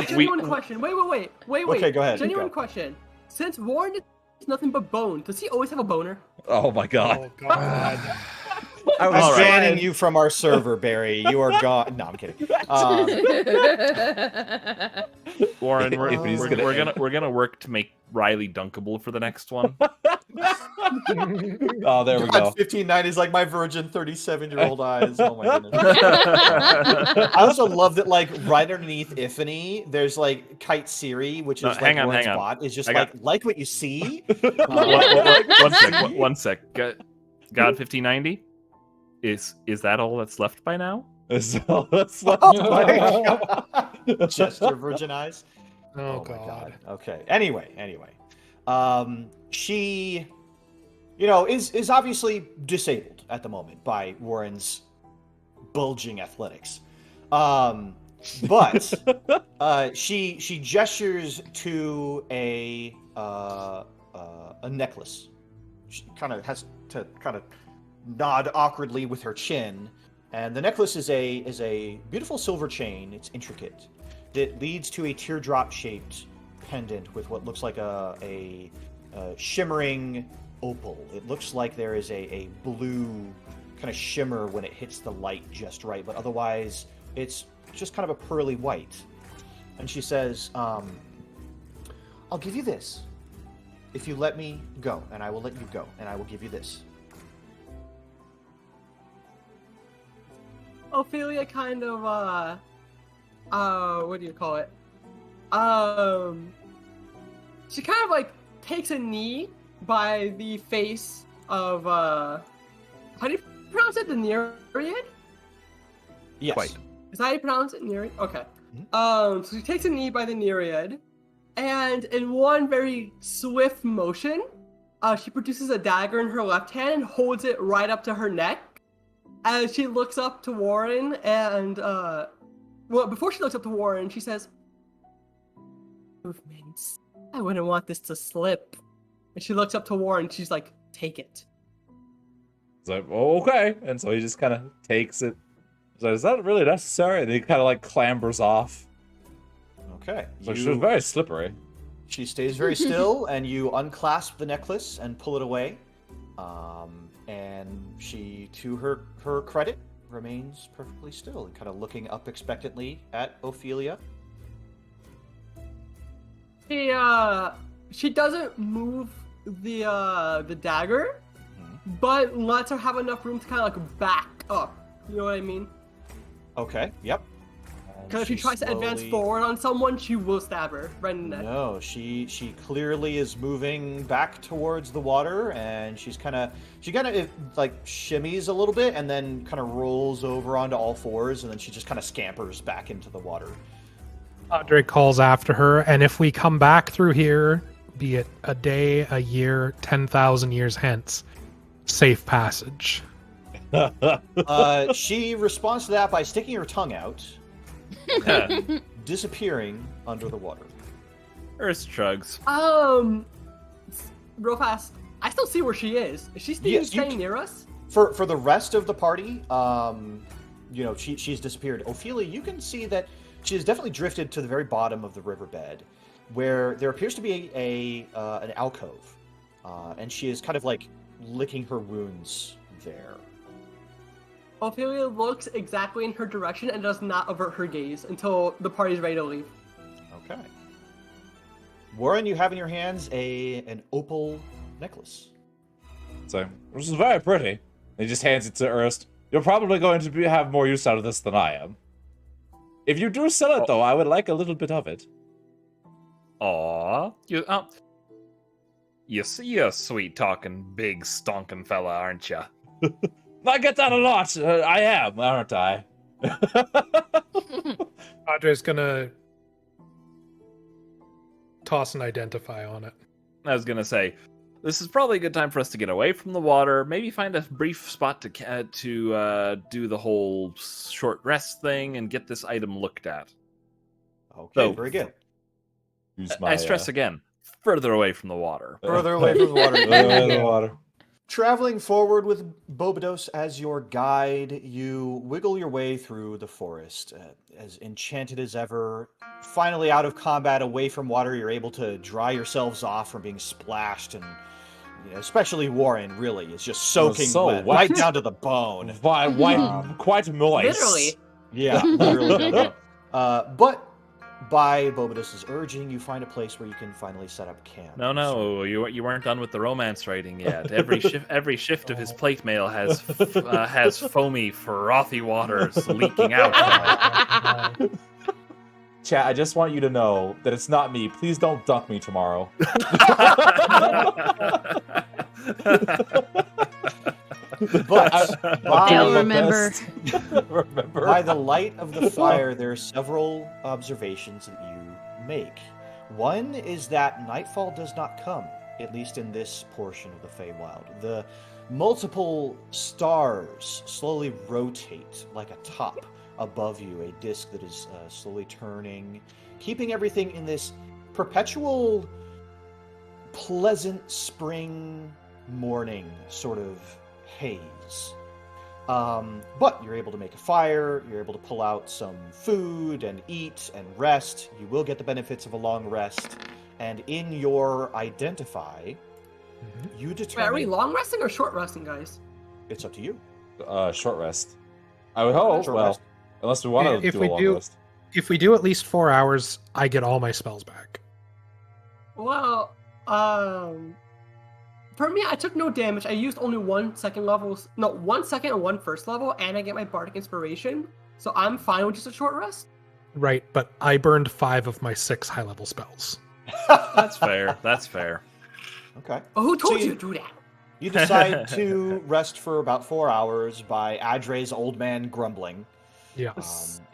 genuine question. Wait. Okay, go ahead. Genuine question. Since Warren is nothing but bone, does he always have a boner? Oh my god. Oh god. I'm banning you from our server, Barry. You are gone. No, I'm kidding. Warren, we're gonna work to make Riley dunkable for the next one. Oh, there we go. 1590 is like my virgin 37-year-old eyes. Oh my goodness. I also love that, like, right underneath Iphany, there's like Kite Siri, which is Warren's bot. Is just like what you see. One sec. God 1590. Is that all that's left by now? Is all that's left Just your virgin eyes. Oh god. Okay. Anyway. She, is obviously disabled at the moment by Warren's bulging athletics. But she gestures to a necklace. She kind of has to nod awkwardly with her chin, and the necklace is a beautiful silver chain. It's intricate. That leads to a teardrop-shaped pendant with what looks like a shimmering opal. It looks like there is a blue kind of shimmer when it hits the light just right, but otherwise it's just kind of a pearly white. And she says, I'll give you this if you let me go, and I will let you go, and I will give you this. Ophelia kind of what do you call it? She kind of like takes a knee by the face of how do you pronounce it? The Nereid? Yes. Quite. Is that how you pronounce it? Nereid? Okay. Mhm. So she takes a knee by the Nereid, and in one very swift motion, she produces a dagger in her left hand and holds it right up to her neck. As she looks up to Warren, and well, before she looks up to Warren, she says, "Movements. I wouldn't want this to slip." And she looks up to Warren. She's like, "Take it." It's like, oh, okay. And so he just kind of takes it. He's like, is that really necessary? And he kind of like clambers off. Okay. So she was very slippery. She stays very still, and you unclasp the necklace and pull it away. And she, to her credit, remains perfectly still, kind of looking up expectantly at Ophelia. She doesn't move the dagger, but lets her have enough room to kind of like back up. You know what I mean? Okay. Yep. Because if she tries to advance forward on someone, she will stab her right in the neck. No, she clearly is moving back towards the water, and she kind of like shimmies a little bit, and then kind of rolls over onto all fours, and then she just kind of scampers back into the water. Drake calls after her, and if we come back through here, be it a day, a year, 10,000 years hence, safe passage. She responds to that by sticking her tongue out, disappearing under the water. Earth shrugs. Real fast. I still see where she is. Is she Yes, staying near us? For the rest of the party, you know, she's disappeared. Ophelia, you can see that she has definitely drifted to the very bottom of the riverbed, where there appears to be an alcove, and she is kind of like licking her wounds there. Ophelia looks exactly in her direction and does not avert her gaze until the party's ready to leave. Okay. Warren, you have in your hands an opal necklace. So, this is very pretty. He just hands it to Ernst. You're probably going to have more use out of this than I am. If you do sell it, though, I would like a little bit of it. Aw. You're a sweet talking, big stonking fella, aren't you? I get that a lot. I am, aren't I? Padre's gonna toss an identify on it. I was gonna say, this is probably a good time for us to get away from the water. Maybe find a brief spot to do the whole short rest thing and get this item looked at. Okay, So, very good. I stress again, further away from the water. Further away from the water. The water. Traveling forward with Bobados as your guide, you wiggle your way through the forest, as enchanted as ever. Finally out of combat, away from water, you're able to dry yourselves off from being splashed, and you know, especially Warren, really, is just soaking so wet, wet. right down to the bone. Quite moist. Literally. Yeah, literally. But by Bobados's urging, you find a place where you can finally set up camp. No, you weren't done with the romance writing yet. Every shift of his plate mail has foamy, frothy waters leaking out. Chat, I just want you to know that it's not me. Please don't dunk me tomorrow. But They'll remember. by the light of the fire, there are several observations that you make. One is that nightfall does not come, at least in this portion of the Feywild. The multiple stars slowly rotate like a top above you, a disk that is slowly turning, keeping everything in this perpetual pleasant spring morning sort of haze. But you're able to make a fire, you're able to pull out some food and eat and rest. You will get the benefits of a long rest. And in your identify, you determine... Are we long resting or short resting, guys? It's up to you. Short rest. I would hope. Short Well, rest. unless we want to If do we a long do- rest. If we do at least 4 hours, I get all my spells back. Well, for For me, I took no damage. I used only 1 second level, no, 1 second and 1 first level, and I get my bardic inspiration, so I'm fine with just a short rest. Right, but I burned 5 of my 6 high level spells. That's fair. That's fair. Okay. But who told So you to do that? You decide to rest for about 4 hours by Adre's old man grumbling. Yeah.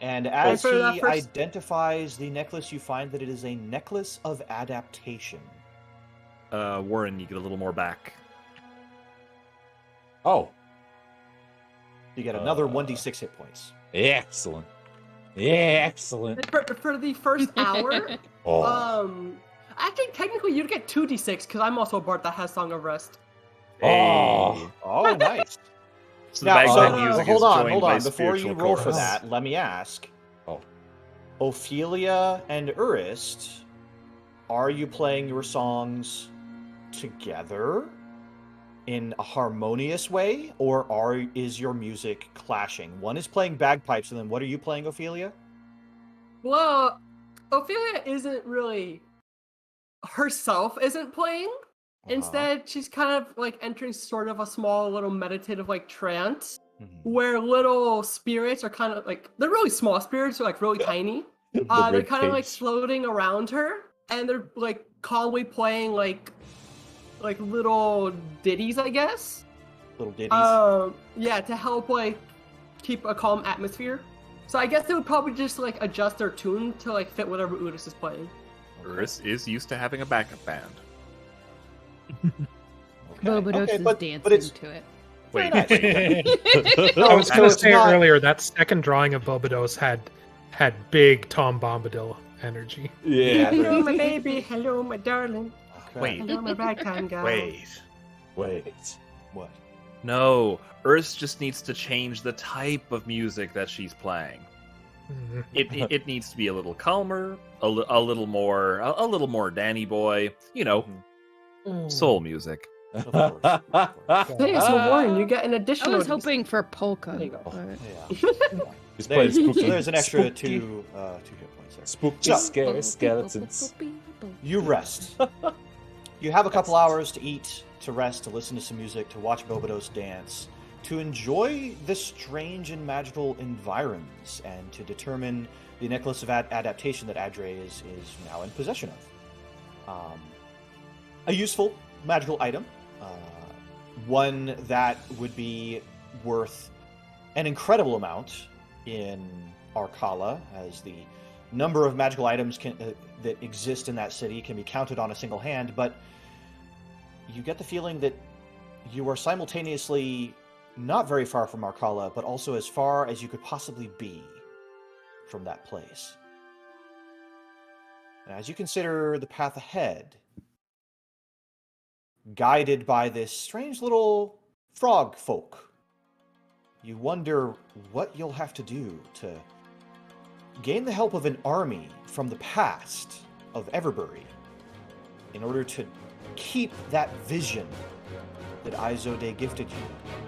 And as for that he first- identifies the necklace, you find that it is a necklace of adaptation. Warren, you get a little more back. Oh, You get another 1d6 hit points. excellent. Excellent. For the first hour, Oh. actually, technically, you'd get 2d6 because I'm also a bard that has Song of Rest. Oh. Oh, nice. So the Now, bagpipe so, music hold is on, joined hold by on. Before you spiritual roll for chorus. that, let me ask. Oh. Ophelia and Urist, are you playing your songs together in a harmonious way, or is your music clashing? One is playing bagpipes, and then what are you playing, Ophelia? Well, Ophelia isn't really herself isn't playing. Instead, she's kind of like entering sort of a small little meditative like trance where little spirits are kind of like they're really small spirits, they're like really tiny. They're rib kind of like cage. floating around her, and they're like calmly playing like little ditties, I guess. Little ditties. Yeah, to help like keep a calm atmosphere. So I guess they would probably just like adjust their tune to like fit whatever Udis is playing. Urus is used to having a backup band. Bobodos okay, is but dancing it's to it. Wait, nice. I was so going to it's say not- earlier that second drawing of Bobodos had big Tom Bombadil energy. Yeah. Hello, my baby. Hello, my darling. Okay. Wait. Hello, my ragtime guy. Wait. What? no. Urus just needs to change the type of music that she's playing. Mhm. It needs to be a little calmer, a little more Danny Boy. You know, soul music. Of course. Hey, so Warren, you get an I additional. was hoping for polka. There you go. but- Yeah. He's There- playing spooky. so there's an extra spooky, 2 hit points there. spooky So- scary skeletons. You rest. You have a couple hours to eat, to rest, to listen to some music, to watch Bobodos dance, to enjoy the strange and magical environs, and to determine the necklace of adaptation that Adre is now in possession of. A useful magical item, one that would be worth an incredible amount in Arcala, as the number of magical items that exist in that city can be counted on a single hand, but you get the feeling that you are simultaneously not very far from Arcala, but also as far as you could possibly be from that place. And as you consider the path ahead, guided by this strange little frog folk, you wonder what you'll have to do to gain the help of an army from the past of Everbury in order to keep that vision that Izode gifted you